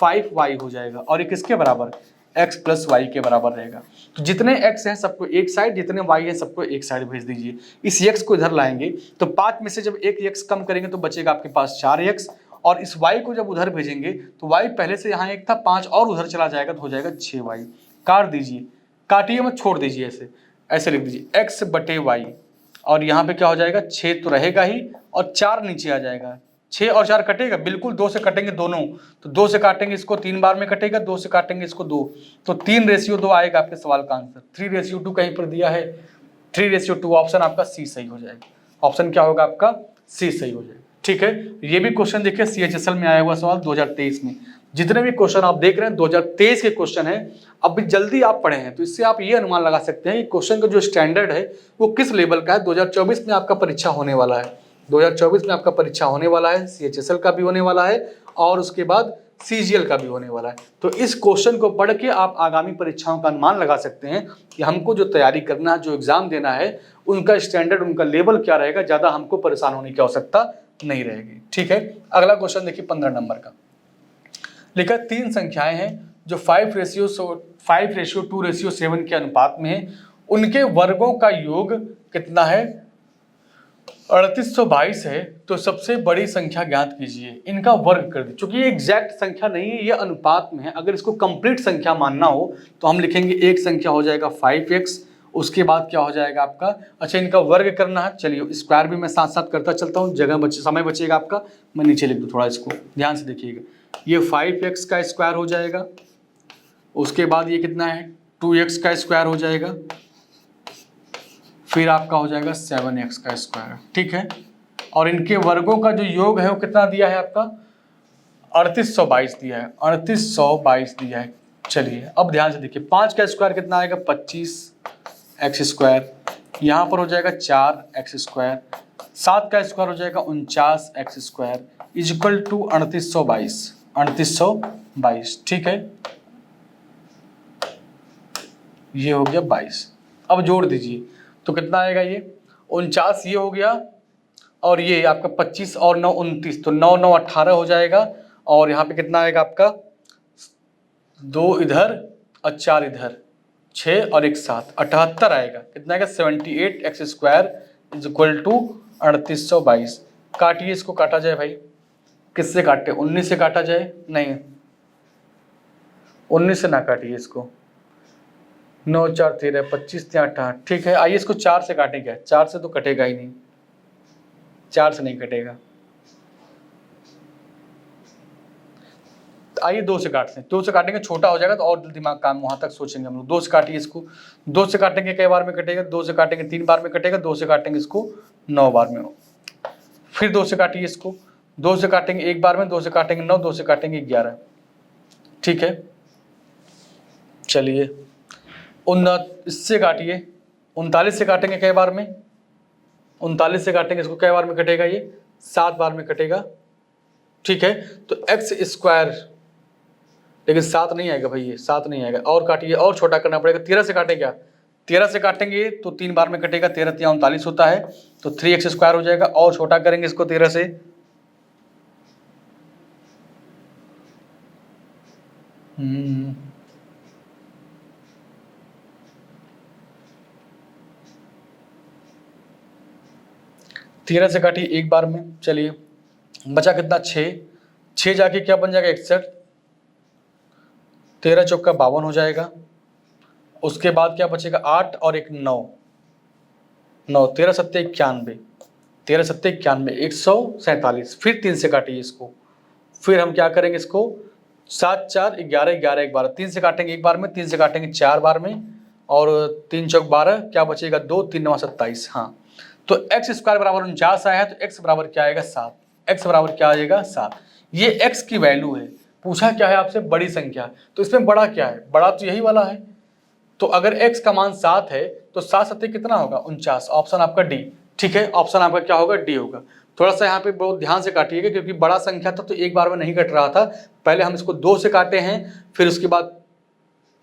5y हो जाएगा। और ये किसके बराबर, x प्लस वाई के बराबर रहेगा। तो जितने x हैं सबको एक साइड, जितने y हैं सबको एक साइड भेज दीजिए। इस x को इधर लाएंगे तो 5 में से जब एक x कम करेंगे तो बचेगा आपके पास 4x, और इस y को जब उधर भेजेंगे तो y पहले से यहाँ 1 था, 5 और उधर चला जाएगा तो हो जाएगा 6y। काट दीजिए, काटिए मत, छोड़ दीजिए, ऐसे ऐसे लिख दीजिए x/y, और यहाँ पे क्या हो जाएगा, 6 तो रहेगा ही और 4 नीचे आ जाएगा। 6 और 4 कटेगा, बिल्कुल 2 से कटेंगे दोनों, तो 2 से काटेंगे इसको 3 बार में कटेगा, 2 से काटेंगे इसको 2, तो 3:2 आएगा आपके सवाल का आंसर। 3:2 कहीं पर दिया है, 3:2 ऑप्शन आपका सी सही हो जाएगा। ऑप्शन क्या होगा आपका, सी सही हो जाएगा। ठीक है, ये भी क्वेश्चन देखिए CHSL में आया हुआ सवाल 2023 में। जितने भी क्वेश्चन आप देख रहे हैं 2023 के क्वेश्चन है। अब भी जल्दी आप पढ़े हैं तो इससे आप ये अनुमान लगा सकते हैं कि क्वेश्चन का जो स्टैंडर्ड है वो किस लेवल का है। 2024 में आपका परीक्षा होने वाला है, 2024 में आपका परीक्षा होने वाला है, CHSL का भी होने वाला है और उसके बाद CGL का भी होने वाला है। तो इस क्वेश्चन को पढ़ के आप आगामी परीक्षाओं का अनुमान लगा सकते हैं कि हमको जो तैयारी करना है, जो एग्जाम देना है, उनका स्टैंडर्ड, उनका लेवल क्या रहेगा। ज़्यादा हमको परेशान होने की आवश्यकता नहीं रहेगी। ठीक है, अगला क्वेश्चन देखिए 15 नंबर का। लिखा 3 संख्याएं हैं जो 5:2:7 के अनुपात में है, उनके वर्गों का योग कितना है? 3822 है। तो सबसे बड़ी संख्या ज्ञात कीजिए, इनका वर्ग कर दीजिए। चूंकि ये एग्जैक्ट संख्या नहीं है, ये अनुपात में है, अगर इसको कंप्लीट संख्या मानना हो तो हम लिखेंगे एक संख्या हो जाएगा 5x, उसके बाद क्या हो जाएगा आपका, अच्छा इनका वर्ग करना है, चलिए स्क्वायर भी मैं साथ साथ करता चलता हूँ, समय बचेगा आपका, मैं नीचे लिख दूँ, थोड़ा इसको ध्यान से देखिएगा। ये 5x का स्क्वायर हो जाएगा, उसके बाद ये कितना है 2x का स्क्वायर हो जाएगा, फिर आपका हो जाएगा 7x का स्क्वायर, ठीक है। और इनके वर्गों का जो योग है वो कितना दिया है आपका, 3822 दिया है, 3822 दिया है। चलिए अब ध्यान से देखिए, 5 का स्क्वायर कितना आएगा 25x स्क्वायर, यहाँ पर हो जाएगा 4x स्क्वायर, 7 का स्क्वायर हो जाएगा 49x square is equal to 3822, ठीक है। ये हो गया 22। अब जोड़ दीजिए तो कितना आएगा, ये 49 ये हो गया, और ये आपका 25 और 9 29, तो 9 9 18 हो जाएगा। और यहाँ पे कितना आएगा आपका, 2 इधर और 4 इधर, 6 और 1 7, 78 आएगा। कितना आएगा 78x square is equal to 3822। काटिए इसको, काटा जाए भाई, किससे काटे, 19 से काटा जाए, नहीं 19 से ना काटिए इसको, 9 4 13 25 8, ठीक है। आइए इसको 4 से काटेंगे, 4 से तो कटेगा ही नहीं, 4 से नहीं कटेगा। आइए 2 से काटते हैं, 2 से काटेंगे छोटा हो जाएगा तो और दिमाग काम वहां तक सोचेंगे हम लोग। 2 से काटिए इसको, 2 से काटेंगे कई बार में कटेगा, 2 से काटेंगे 3 बार में कटेगा, 2 से काटेंगे इसको 9 बार में, फिर 2 से काटिए इसको, 2 से काटेंगे 1 बार में, 2 से काटेंगे 9, 2 से काटेंगे 11, ठीक है। चलिए इससे काटिए, 39 से काटेंगे कई बार में, 39 से काटेंगे इसको कई बार में कटेगा, ये 7 बार में कटेगा, ठीक है। तो x स्क्वायर, लेकिन 7 नहीं आएगा भाई, ये 7 नहीं आएगा, और काटिए, और छोटा करना पड़ेगा। 13 से काटें क्या, 13 से काटेंगे तो 3 बार में कटेगा, 13 3 39 होता है, तो 3x स्क्वायर हो जाएगा, और छोटा करेंगे इसको 13 से, तेरह से काटिए 1 बार में, चलिए बचा कितना 6 जाके क्या बन जाएगा 61, 13 चौका 52 हो जाएगा। उसके बाद क्या बचेगा 8 और 1 9, 13 सत्ते 91, 13 सत्ते 91, 147। फिर 3 से काटिए इसको, फिर हम क्या करेंगे इसको 7 4 11 11 1 12, 3 से काटेंगे 1 बार में, 3 से काटेंगे 4 बार में, और 3 चौक 12, क्या बचेगा 2 3 9 27। हाँ, तो x स्क्वायर बराबर 49 आया है, तो x बराबर क्या आएगा 7, x बराबर क्या आएगा 7। ये x की वैल्यू है। पूछा क्या है आपसे, बड़ी संख्या, तो इसमें बड़ा क्या है, बड़ा तो यही वाला है। तो अगर x का मान 7 है तो 7 सत्ते कितना होगा 49, ऑप्शन आपका डी, ठीक है। ऑप्शन आपका क्या होगा, डी होगा। थोड़ा सा यहाँ पे बहुत ध्यान से काटिएगा, क्योंकि बड़ा संख्या था तो एक बार में नहीं कट रहा था, पहले हम इसको 2 से काटे हैं, फिर उसके बाद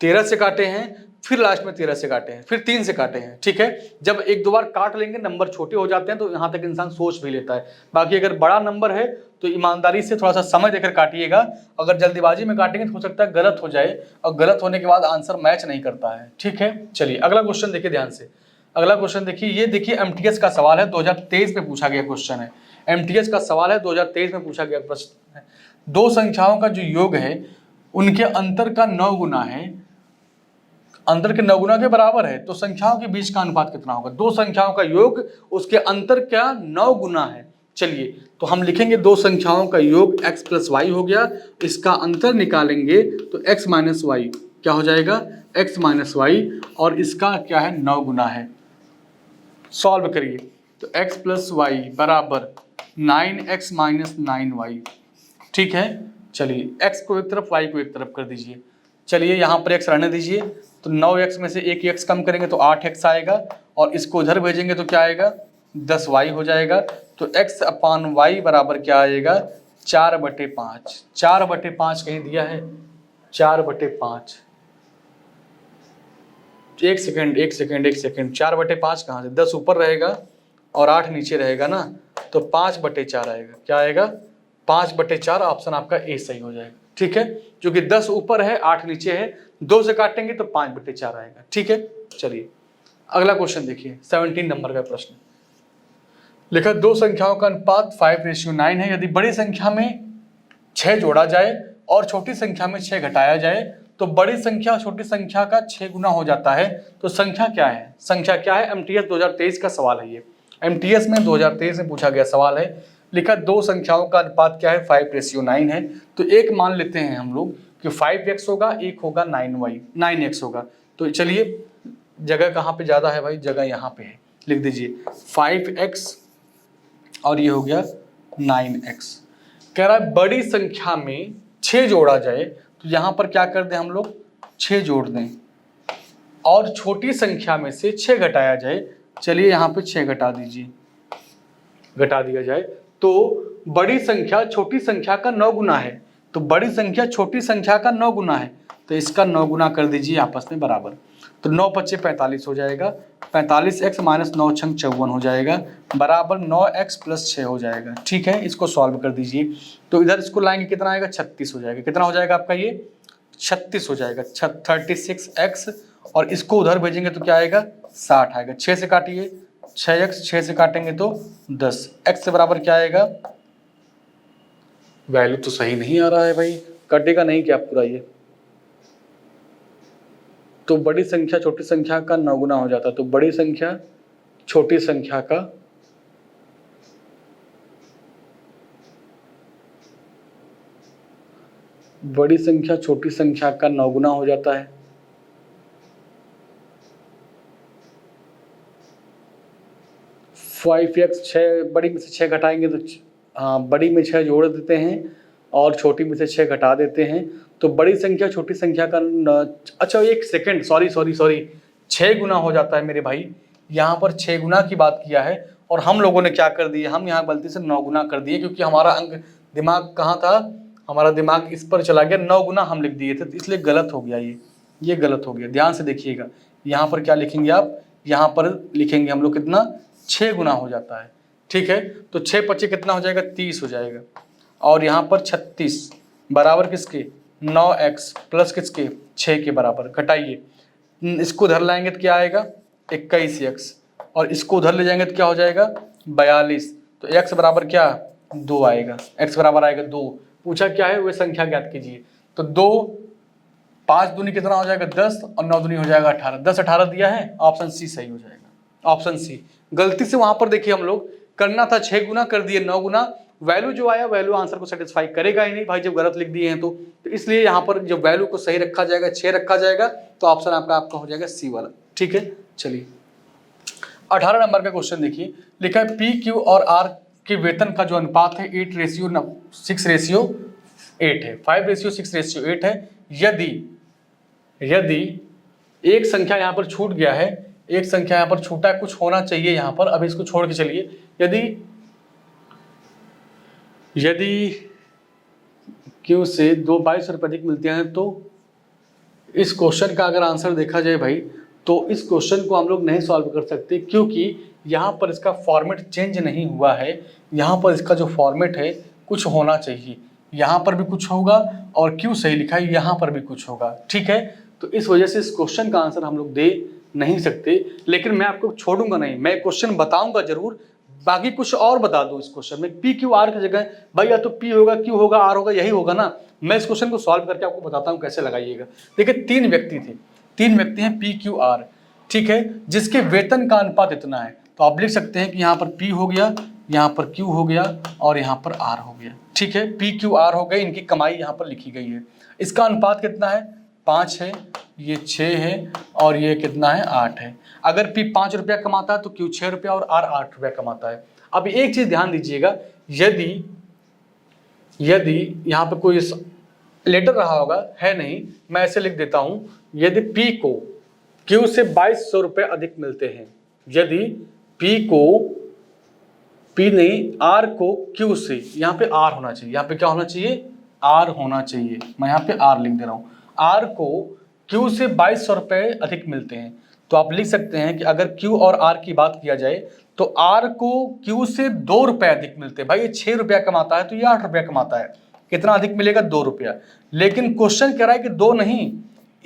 13 से काटे हैं, फिर लास्ट में 13 से काटे हैं, फिर 3 से काटे हैं, ठीक है। जब 1 2 बार काट लेंगे नंबर छोटे हो जाते हैं, तो यहाँ तक इंसान सोच भी लेता है। बाकी अगर बड़ा नंबर है तो ईमानदारी से थोड़ा सा समय देकर काटिएगा, अगर जल्दीबाजी में काटेंगे तो हो सकता है गलत हो जाए, और गलत होने के बाद आंसर मैच नहीं करता है, ठीक है। चलिए अगला क्वेश्चन देखिए ध्यान से, अगला क्वेश्चन देखिए, ये देखिए एमटीएस का सवाल है, 2023 में पूछा गया क्वेश्चन है, एमटीएस का सवाल है, 2023 में पूछा गया प्रश्न है। 2 संख्याओं का जो योग है उनके अंतर का 9 गुना है, अंतर के 9 गुना के बराबर है, तो संख्याओं के बीच का अनुपात कितना होगा। 2 संख्याओं का योग, उसके अंतर क्या 9 गुना है। चलिए तो हम लिखेंगे 2 संख्याओं का योग x प्लस वाई हो गया, इसका अंतर निकालेंगे तो x माइनस वाई क्या हो जाएगा, x माइनस वाई, और इसका क्या है 9 गुना है। सॉल्व करिए तो x प्लस वाई बराबर 9x माइनस 9y, ठीक है। चलिए x को एक तरफ y को एक तरफ कर दीजिए, चलिए यहाँ पर x रहने दीजिए, तो 9x में से एक x कम करेंगे तो 8x आएगा, और इसको उधर भेजेंगे तो क्या आएगा 10y हो जाएगा। तो x अपान वाई बराबर क्या आएगा 4/5, 4/5 कहीं दिया है 4/5, एक सेकेंड 4/5 कहाँ से, 10 ऊपर रहेगा और 8 नीचे रहेगा ना, तो 5/4 आएगा, क्या आएगा 5/4, ऑप्शन आपका ए सही हो जाएगा। ठीक है, जो कि 10 ऊपर है 8 नीचे है, 2 से काटेंगे तो 5/4 आएगा। ठीक है, चलिए अगला क्वेश्चन देखिए, 17 नंबर का प्रश्न लिखा, दो संख्याओं का अनुपात 5:9 है। यदि बड़ी संख्या में 6 जोड़ा जाए और छोटी संख्या में 6 घटाया जाए तो बड़ी संख्या और छोटी संख्या का 6 गुना हो जाता है, तो संख्या क्या है? संख्या क्या है? एमटीएस 2023 का सवाल है ये, एमटीएस में 2023 में पूछा गया सवाल है। लिखा दो संख्याओं का अनुपात क्या है? 5:9 है। तो एक मान लेते हैं हम लोग कि 5x होगा, एक होगा 9x होगा। तो चलिए जगह कहाँ पे ज़्यादा है भाई? जगह यहाँ पे है, लिख दीजिए 5x और ये हो गया 9x। कह रहा है बड़ी संख्या में 6 जोड़ा जाए, तो यहाँ पर क्या कर दें हम लोग? 6 जोड़ दें, और छोटी संख्या में से 6 घटाया जाए। चलिए यहाँ पे 6 घटा दीजिए, घटा दिया जाए तो बड़ी संख्या छोटी संख्या का 9 गुना है, तो बड़ी संख्या छोटी संख्या का 9 गुना है, तो इसका 9 गुना कर दीजिए आपस में बराबर। तो 9 × 45 हो जाएगा, 45x - 9 × 54 हो जाएगा, बराबर 9x + 6 हो जाएगा। ठीक है, इसको सॉल्व कर दीजिए। तो इधर इसको लाएंगे, कितना आएगा? 36 हो जाएगा। कितना हो जाएगा आपका? ये 36 हो जाएगा, 36x, और इसको उधर भेजेंगे तो क्या आएगा? 60 आएगा। 6 से काटिए, 6x, 6 से काटेंगे तो 10, x से बराबर क्या आएगा? वैल्यू तो सही नहीं आ रहा है भाई, कटेगा नहीं क्या पूरा ये? तो बड़ी संख्या छोटी संख्या का 9 गुना हो जाता है, तो बड़ी संख्या छोटी संख्या का छोटी संख्या का 9 गुना हो जाता है। फाइव एक्स, 6 बड़ी में से 6 घटाएंगे तो हाँ, बड़ी में 6 जोड़ देते हैं और छोटी में से 6 घटा देते हैं, तो बड़ी संख्या छोटी संख्या का अच्छा एक सेकंड, सॉरी 6 गुना हो जाता है मेरे भाई। यहाँ पर 6 गुना की बात किया है और हम लोगों ने क्या कर दिया? हम यहाँ गलती से 9 गुना कर दिए, क्योंकि हमारा अंक दिमाग कहाँ था? हमारा दिमाग इस पर चला गया, 9 गुना हम लिख दिए थे, तो इसलिए गलत हो गया ये गलत हो गया। ध्यान से देखिएगा, यहाँ पर क्या लिखेंगे आप? यहाँ पर लिखेंगे हम लोग कितना? 6 गुना हो जाता है। ठीक है, तो 6 × 25 कितना हो जाएगा? 30 हो जाएगा, और यहाँ पर 36 बराबर किसके? 9x प्लस किसके? 6 के बराबर। घटाइए, इसको उधर लाएंगे तो क्या आएगा? 21x, और इसको उधर ले जाएंगे तो क्या हो जाएगा? 42। तो x बराबर क्या? 2 आएगा, x बराबर आएगा 2। पूछा क्या है? वह संख्या ज्ञात कीजिए। तो 2 5 दूनी कितना हो जाएगा? 10, और 9 दूनी हो जाएगा 18। 10 18 दिया है, ऑप्शन सी सही हो जाएगा, ऑप्शन सी। गलती से वहां पर देखिए हम लोग करना था 6 गुना, कर दिए 9 गुना। वैल्यू जो आया, वैल्यू आंसर को सेटिस्फाई करेगा ही नहीं भाई जब गलत लिख दिए हैं तो इसलिए यहाँ पर जब वैल्यू को सही रखा जाएगा, 6 रखा जाएगा, तो ऑप्शन आपका हो जाएगा सी वाला। ठीक है, चलिए 18 नंबर का क्वेश्चन देखिए, लिखा है पी क्यू और आर के वेतन का जो अनुपात है 8:6:8 है, 5:6:8 है। यदि एक संख्या यहाँ पर छूट गया है, एक संख्या यहाँ पर छूटा है, कुछ होना चाहिए यहाँ पर, अब इसको छोड़ के चलिए। यदि क्यू से 22 रुपये अधिक मिलते हैं, तो इस क्वेश्चन का अगर आंसर देखा जाए भाई, तो इस क्वेश्चन को हम लोग नहीं सॉल्व कर सकते, क्योंकि यहाँ पर इसका फॉर्मेट चेंज नहीं हुआ है। यहाँ पर इसका जो फॉर्मेट है कुछ होना चाहिए, यहाँ पर भी कुछ होगा, और क्यू सही लिखा है, यहाँ पर भी कुछ होगा। ठीक है, तो इस वजह से इस क्वेश्चन का आंसर हम लोग दे नहीं सकते, लेकिन मैं आपको छोड़ूंगा नहीं, मैं क्वेश्चन बताऊंगा जरूर, बाकी कुछ और बता दो इस क्वेश्चन में। पी क्यू आर की जगह भाई या तो पी होगा, क्यू होगा, आर होगा, यही होगा ना। मैं इस क्वेश्चन को सॉल्व करके आपको बताता हूँ कैसे लगाइएगा। देखिए 3 व्यक्ति थे, 3 व्यक्ति हैं पी क्यू आर, ठीक है, जिसके वेतन का अनुपात इतना है, तो आप लिख सकते हैं कि यहाँ पर पी हो गया, यहाँ पर क्यू हो गया, और यहाँ पर आर हो गया। ठीक है, पी क्यू आर हो गए, इनकी कमाई यहाँ पर लिखी गई है। इसका अनुपात कितना है? 5 है, ये 6 है, और ये कितना है? 8 है। अगर पी 5 रुपया कमाता है तो क्यू 6 रुपया और आर 8 रुपया कमाता है। अब एक चीज ध्यान दीजिएगा, यदि यहाँ पे कोई लेटर रहा होगा, है नहीं, मैं ऐसे लिख देता हूं, यदि पी को क्यू से 2200 रुपये अधिक मिलते हैं, यदि आर को क्यू से, यहाँ पे आर होना चाहिए, यहाँ पे क्या होना चाहिए? आर होना चाहिए, मैं यहाँ पे आर लिख दे रहा हूँ। आर को क्यू से 2200 रुपये अधिक मिलते हैं, तो आप लिख सकते हैं कि अगर क्यू और आर की बात किया जाए तो आर को क्यू से 2 रुपये अधिक मिलते हैं। भाई ये 6 रुपया कमाता है तो ये 8 रुपया कमाता है, कितना अधिक मिलेगा, 2 रुपया। लेकिन क्वेश्चन कह रहा है कि 2 नहीं,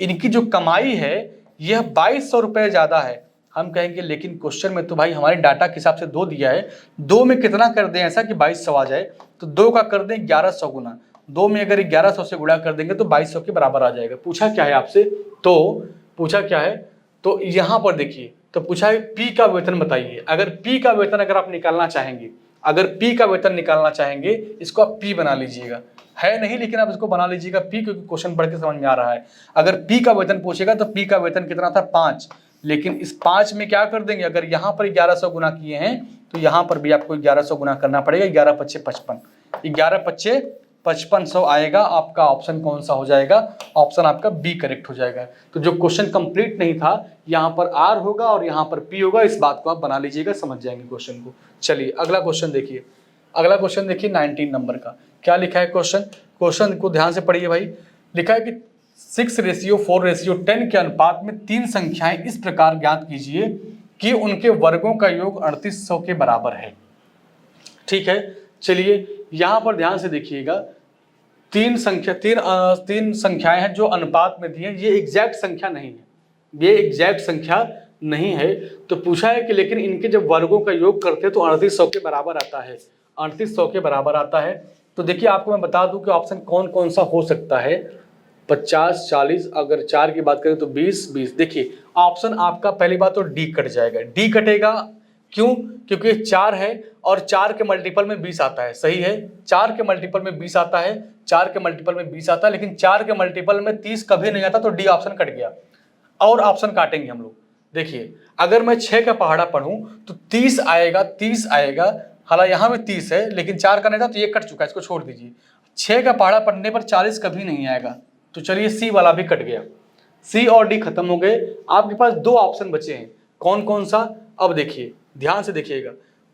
इनकी जो कमाई है यह 2200 रुपये ज़्यादा है। हम कहेंगे लेकिन क्वेश्चन में तो भाई हमारे डाटा के हिसाब से 2 दिया है, 2 में कितना कर दें ऐसा कि 2200 आ जाए, तो 2 का कर दें 1100 गुना, 2 में अगर 1100 से गुणा कर देंगे तो 2200 के बराबर आ जाएगा। पूछा क्या है आपसे, तो पूछा क्या है, तो यहाँ पर देखिए, तो पूछा है पी का वेतन बताइए। अगर पी का वेतन अगर आप निकालना चाहेंगे, अगर पी का वेतन निकालना चाहेंगे, इसको आप पी बना लीजिएगा, है नहीं लेकिन आप इसको बना लीजिएगा पी, क्योंकि क्वेश्चन पढ़ के समझ में आ रहा है। अगर पी का वेतन पूछेगा तो पी का वेतन कितना था, 5, लेकिन इस 5 में क्या कर देंगे, अगर यहाँ पर 1100 गुना किए हैं तो यहाँ पर भी आपको 1100 गुना करना पड़ेगा, 11 पच्चे 55, 11 पच्चे 5500 आएगा। आपका ऑप्शन कौन सा हो जाएगा, ऑप्शन आपका बी करेक्ट हो जाएगा। तो जो क्वेश्चन कंप्लीट नहीं था, यहाँ पर आर होगा और यहाँ पर पी होगा, इस बात को आप बना लीजिएगा, समझ जाएंगे क्वेश्चन को। चलिए अगला क्वेश्चन देखिए, अगला क्वेश्चन देखिए 19 नंबर का क्या लिखा है क्वेश्चन, क्वेश्चन को ध्यान से पढ़िए भाई। लिखा है कि 6:4:10 के अनुपात में 3 संख्याएं इस प्रकार ज्ञात कीजिए कि उनके वर्गों का योग 3800 के बराबर है। ठीक है, चलिए यहाँ पर ध्यान से देखिएगा, तीन संख्याएं हैं जो अनुपात में दी हैं, ये एग्जैक्ट संख्या नहीं है, ये एग्जैक्ट संख्या नहीं है। तो पूछा है कि लेकिन इनके जब वर्गों का योग करते हैं तो 3800 के बराबर आता है, 3800 के बराबर आता है। तो देखिए आपको मैं बता दूं कि ऑप्शन कौन कौन सा हो सकता है, 50, 40, अगर 4 की बात करें तो 20, 20। देखिए ऑप्शन आपका पहली बात तो डी कट जाएगा, डी कटेगा क्यों, क्योंकि 4 है और 4 के मल्टीपल में 20 आता है, सही है, 4 के मल्टीपल में 20 आता है, 4 के मल्टीपल में 20 आता है, लेकिन 4 के मल्टीपल में 30 कभी नहीं आता, तो डी ऑप्शन कट गया। और ऑप्शन काटेंगे हम लोग, देखिए अगर मैं 6 का पहाड़ा पढ़ूं तो 30 आएगा, 30 आएगा, हालांकि यहाँ भी 30 है लेकिन 4 का नहीं था तो ये कट चुका है, इसको छोड़ दीजिए। 6 का पहाड़ा पढ़ने पर 40 कभी नहीं आएगा, तो चलिए सी वाला भी कट गया, सी और डी खत्म हो गए। आपके पास 2 ऑप्शन बचे हैं, कौन कौन सा, अब देखिए ध्यान से देखिएगा,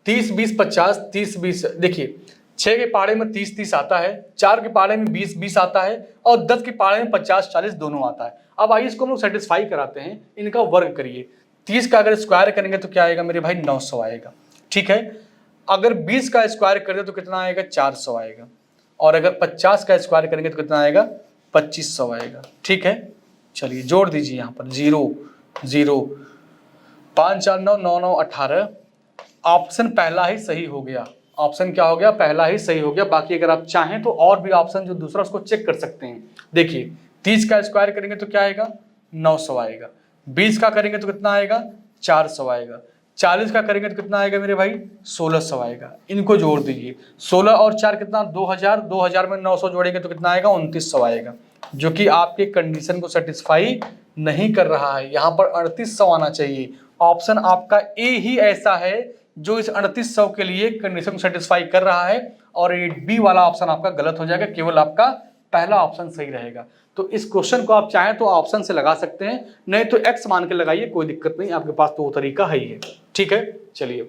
30, 20, 50, 30, 20। देखिए 6 के पहाड़े में 30, 30 आता है, 4 के पहाड़े में 20, 20 आता है, और 10 के पहाड़े में 50, 40 दोनों आता है। अब आइए इसको हम लोग सेटिस्फाई कराते हैं, इनका वर्ग करिए। 30 का अगर स्क्वायर करेंगे तो क्या आएगा मेरे भाई, 900 आएगा। ठीक है, अगर 20 का स्क्वायर कर दे तो कितना आएगा, 400 आएगा, और अगर 50 का स्क्वायर करेंगे तो कितना आएगा, 2500 आएगा। ठीक है, चलिए जोड़ दीजिए यहाँ पर 0, 0, 5, 4, 9, 9, 9, 18। ऑप्शन पहला ही सही हो गया, ऑप्शन क्या हो गया, पहला ही सही हो गया। बाकी अगर आप चाहें तो और भी ऑप्शन जो दूसरा उसको चेक कर सकते हैं। देखिए 30 का स्क्वायर करेंगे तो क्या आएगा, 900 आएगा, 20 का करेंगे तो कितना आएगा, 400 आएगा, 40 का करेंगे तो कितना आएगा मेरे भाई, 1600 आएगा। इनको जोड़ दीजिए, 16 और 4 कितना, 2000, 2000 में 900 जोड़ेंगे तो कितना आएगा, 2900 आएगा, जो कि आपके कंडीशन को सेटिस्फाई नहीं कर रहा है। यहाँ पर 3800 आना चाहिए। ऑप्शन आपका ए ही ऐसा है जो इस 3800 के लिए कंडीशन को सेटिस्फाई कर रहा है, और ये बी वाला ऑप्शन आपका गलत हो जाएगा, केवल आपका पहला ऑप्शन सही रहेगा। तो इस क्वेश्चन को आप चाहें तो ऑप्शन से लगा सकते हैं, नहीं तो एक्स मान के लगाइए, कोई दिक्कत नहीं, आपके पास तो वो तरीका है ही है। ठीक है, चलिए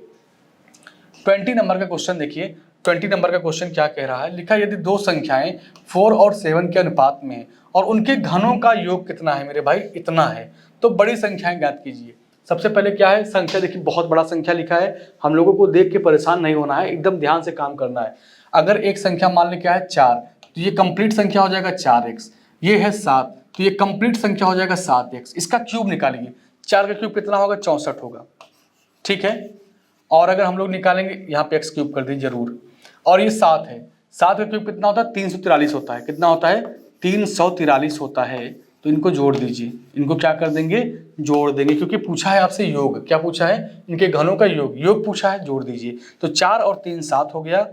20 नंबर का क्वेश्चन देखिए। 20 नंबर का क्वेश्चन क्या कह रहा है, लिखा यदि 2 संख्याएं 4 और 7 के अनुपात में है और उनके घनों का योग कितना है मेरे भाई, इतना है, तो बड़ी संख्याएं ज्ञात कीजिए। सबसे पहले क्या है, संख्या देखिए, बहुत बड़ा संख्या लिखा है, हम लोगों को देख के परेशान नहीं होना है, एकदम ध्यान से काम करना है। अगर एक संख्या मान लें क्या है 4, तो ये कंप्लीट संख्या हो जाएगा 4x, ये है 7, तो ये कंप्लीट संख्या हो जाएगा 7x। इसका क्यूब निकालिए, 4 का क्यूब कितना होगा, 64 होगा। ठीक है, और अगर हम लोग निकालेंगे, यहाँ पे x क्यूब कर दीजिए जरूर, और ये 7 है, 7 का क्यूब कितना होता है, 343 होता है, कितना होता है, 343 होता है। तो इनको जोड़ दीजिए, इनको क्या कर देंगे, जोड़ देंगे, क्योंकि पूछा है आपसे योग, क्या पूछा है, इनके घनों का योग पूछा है, जोड़ दीजिए। तो 4 और 3 7 हो गया,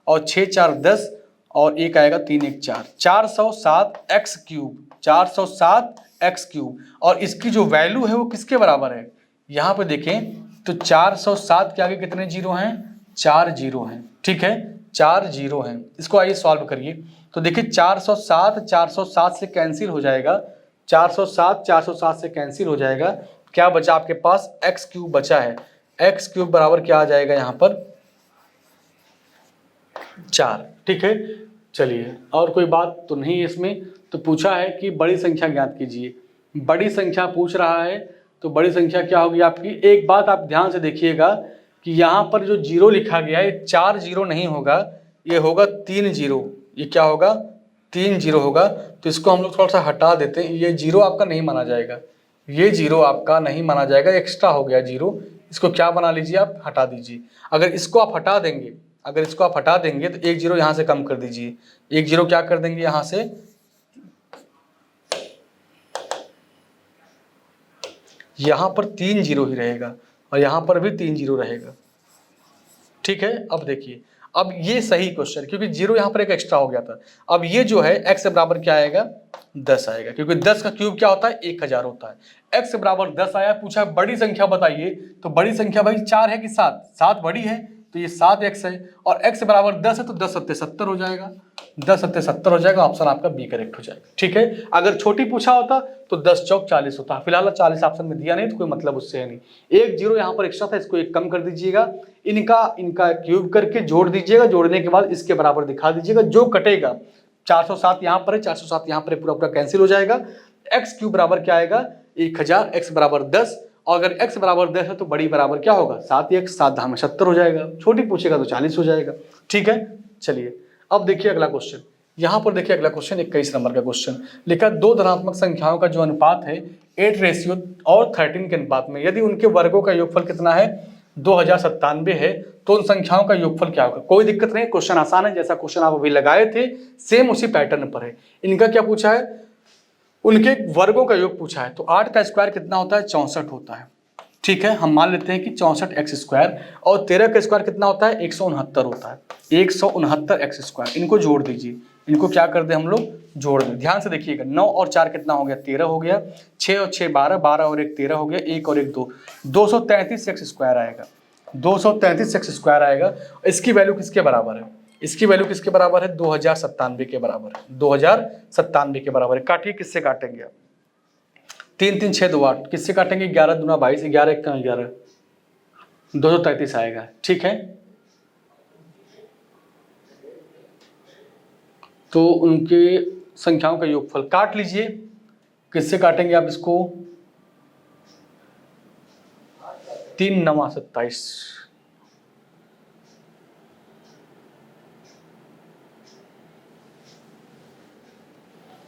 और 6 4 10, और 1 आएगा 3 1 4, 407 x क्यूब, 407 x क्यूब। और इसकी जो वैल्यू है वो किसके बराबर है, यहाँ पे देखें तो 407 के आगे कितने जीरो हैं, 4 जीरो हैं। ठीक है, 4 जीरो हैं। इसको आइए सॉल्व करिए, तो देखिए 407 से कैंसिल हो जाएगा, 407 से कैंसिल हो जाएगा। क्या बचा आपके पास, x क्यूब बचा है, x क्यूब बराबर क्या आ जाएगा यहाँ पर, 4। ठीक है, चलिए और कोई बात तो नहीं है इसमें। तो पूछा है कि बड़ी संख्या ज्ञात कीजिए, बड़ी संख्या पूछ रहा है, तो बड़ी संख्या क्या होगी आपकी। एक बात आप ध्यान से देखिएगा कि यहाँ पर जो जीरो लिखा गया है, 4 जीरो नहीं होगा, ये होगा 3 जीरो, ये क्या होगा 3 जीरो होगा। तो इसको हम लोग थोड़ा सा हटा देते हैं, ये जीरो आपका नहीं माना जाएगा, ये जीरो आपका नहीं माना जाएगा, एक्स्ट्रा हो गया जीरो। इसको क्या बना लीजिए आप, हटा दीजिए। अगर इसको आप हटा देंगे, अगर इसको आप हटा देंगे तो एक जीरो यहाँ से कम कर दीजिए, एक जीरो क्या कर देंगे यहाँ से, यहाँ पर 3 जीरो ही रहेगा और यहाँ पर भी 3 जीरो रहेगा। ठीक है, अब देखिए, अब ये सही क्वेश्चन, क्योंकि जीरो यहाँ पर एक एक्स्ट्रा हो गया था। अब ये जो है x बराबर क्या आएगा 10 आएगा, क्योंकि 10 का क्यूब क्या होता है 1000 होता है। x बराबर 10 आया, पूछा बड़ी संख्या बताइए, तो बड़ी संख्या भाई 4 है कि 7, 7 बड़ी है तो ये 7x है, और x बराबर 10 है तो 10 सत्ते 70 हो जाएगा, 10 सत्ते 70 हो जाएगा, ऑप्शन आपका बी करेक्ट हो जाएगा। ठीक है, अगर छोटी पूछा होता तो 10 चौक 40 होता, फिलहाल 40 ऑप्शन में दिया नहीं तो कोई मतलब उससे है नहीं। एक जीरो यहाँ पर एक्स्ट्रा था, इसको एक कम कर दीजिएगा, इनका क्यूब करके जोड़ दीजिएगा, जोड़ने के बाद इसके बराबर दिखा दीजिएगा, जो कटेगा 407 यहाँ पर है, 407 यहाँ पर पूरा पूरा कैंसिल हो जाएगा। एक्स क्यूब बराबर क्या आएगा 1000, एक्स बराबर 10, और अगर x बराबर 10 है तो बड़ी बराबर क्या होगा 7x, 7 धाम 70 हो जाएगा, छोटी पूछेगा तो 40 हो जाएगा। ठीक है, चलिए अब देखिए अगला क्वेश्चन, यहाँ पर देखिए अगला क्वेश्चन 21 नंबर का क्वेश्चन लिखा, दो धनात्मक संख्याओं का जो अनुपात है 8 और 13 के अनुपात में, यदि उनके वर्गों का योगफल कितना है 2097 है, तो उन संख्याओं का योगफल क्या होगा। कोई दिक्कत नहीं, क्वेश्चन आसान है, जैसा क्वेश्चन आप अभी लगाए थे सेम उसी पैटर्न पर है। इनका क्या पूछा है, उनके वर्गों का योग पूछा है, तो 8 का स्क्वायर कितना होता है 64 होता है। ठीक है, हम मान लेते हैं कि 64x स्क्वायर, और 13 का स्क्वायर कितना होता है 169 होता है, 169x स्क्वायर। इनको जोड़ दीजिए, इनको क्या कर दे हम लोग जोड़ दें। ध्यान से देखिएगा, 9 और 4 कितना हो गया 13 हो गया, 6 और 6 12, 12 और 1 13 हो गया, 1 और 1 2, 233x स्क्वायर आएगा, 233x स्क्वायर आएगा। इसकी वैल्यू किसके बराबर है, इसकी वैल्यू किसके बराबर है 2097 के बराबर है, 2097 के बराबर है। काटिए, किससे काटेंगे आप, 3 3 6 2 8, किससे काटेंगे 11 दूना 22, 11 1 11, 233 आएगा। ठीक है, तो उनके संख्याओं का योगफल काट लीजिए, किससे काटेंगे आप इसको, 3 9 27,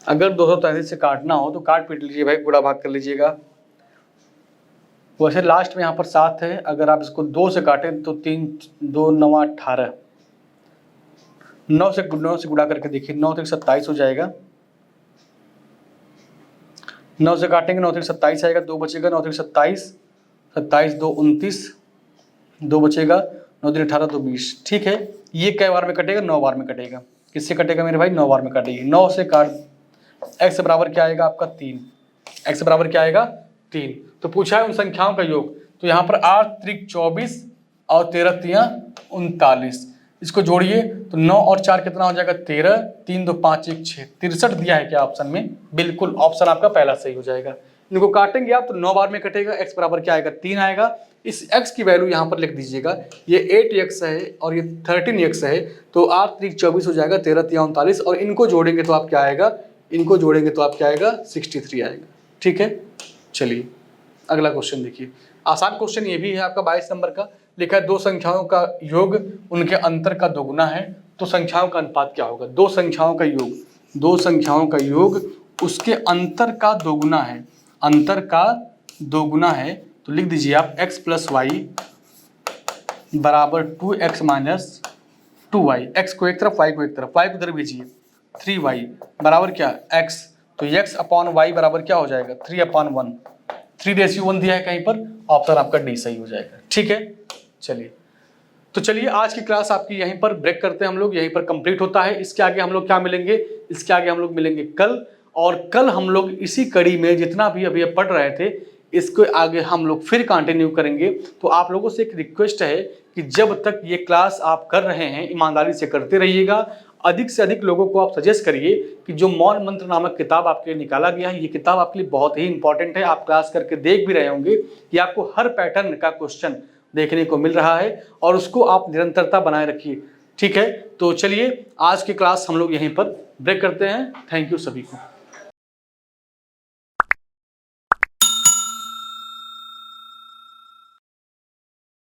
अगर 233 से काटना हो तो काट पीट लीजिए भाई, गुणा भाग कर लीजिएगा। वैसे लास्ट में यहाँ पर 7 है, अगर आप इसको 2 से काटें तो 3 2 9 18, 9 से गुणा करके देखिए, 9 से 27 हो जाएगा, 9 से काटेंगे 9 से 27 आएगा, 2 बचेगा, 9 से 27, 27 2 29, 2 बचेगा, 9 3 18 2 20। ठीक है, ये कै बार में कटेगा 9 बार में कटेगा, किससे कटेगा मेरे भाई 9 बार में कटेगी। 9 से काट, x बराबर क्या आएगा आपका 3, x बराबर क्या आएगा 3। तो पूछा है उन संख्याओं का योग, तो यहाँ पर 8 त्रिक 24 और 13 तिया 39, इसको जोड़िए तो 9 और 4 कितना हो जाएगा 13, 3 2 5 1 6, 63 दिया है क्या ऑप्शन में, बिल्कुल ऑप्शन आपका पहला सही हो जाएगा। इनको काटेंगे आप तो 9 बार में कटेगा, x बराबर क्या आएगा 3 आएगा। इस x की वैल्यू यहाँ पर लिख दीजिएगा, ये 8x है और ये 13x है, तो 8 त्रिक 24 हो जाएगा, 13 तिया 39, और इनको जोड़ेंगे तो आप क्या आएगा, इनको जोड़ेंगे तो आप क्या आएगा 63 आएगा। ठीक है, चलिए अगला क्वेश्चन देखिए, आसान क्वेश्चन ये भी है आपका 22 नंबर का। लिखा है दो संख्याओं का योग उनके अंतर का दोगुना है, तो संख्याओं का अनुपात क्या होगा। दो संख्याओं का योग, दो संख्याओं का योग उसके अंतर का दोगुना है, अंतर का दोगुना है, तो लिख दीजिए आप x प्लस वाई बराबर 2x माइनस 2y, x को एक तरफ y को एक तरफ, y को उधर भेजिए, 3y बराबर क्या x, तो x अपॉन y बराबर क्या हो जाएगा 3/1, 3/1 दिया है कहीं पर, ऑप्शन आपका डी सही हो जाएगा। ठीक है, चलिए तो चलिए आज की क्लास आपकी यहीं पर ब्रेक करते हैं हम लोग, यहीं पर कंप्लीट होता है। इसके आगे हम लोग क्या मिलेंगे, इसके आगे हम लोग मिलेंगे कल, और कल हम लोग इसी कड़ी में जितना भी अभी पढ़ रहे थे इसके आगे हम लोग फिर कंटिन्यू करेंगे। तो आप लोगों से एक रिक्वेस्ट है कि जब तक ये क्लास आप कर रहे हैं ईमानदारी से करते रहिएगा, अधिक से अधिक लोगों को आप सजेस्ट करिए कि जो मौन मंत्र नामक किताब आपके लिए निकाला गया है, ये किताब आपके लिए बहुत ही इंपॉर्टेंट है। आप क्लास करके देख भी रहे होंगे कि आपको हर पैटर्न का क्वेश्चन देखने को मिल रहा है, और उसको आप निरंतरता बनाए रखिए। ठीक है, तो चलिए आज की क्लास हम लोग यहीं पर ब्रेक करते हैं। थैंक यू सभी को।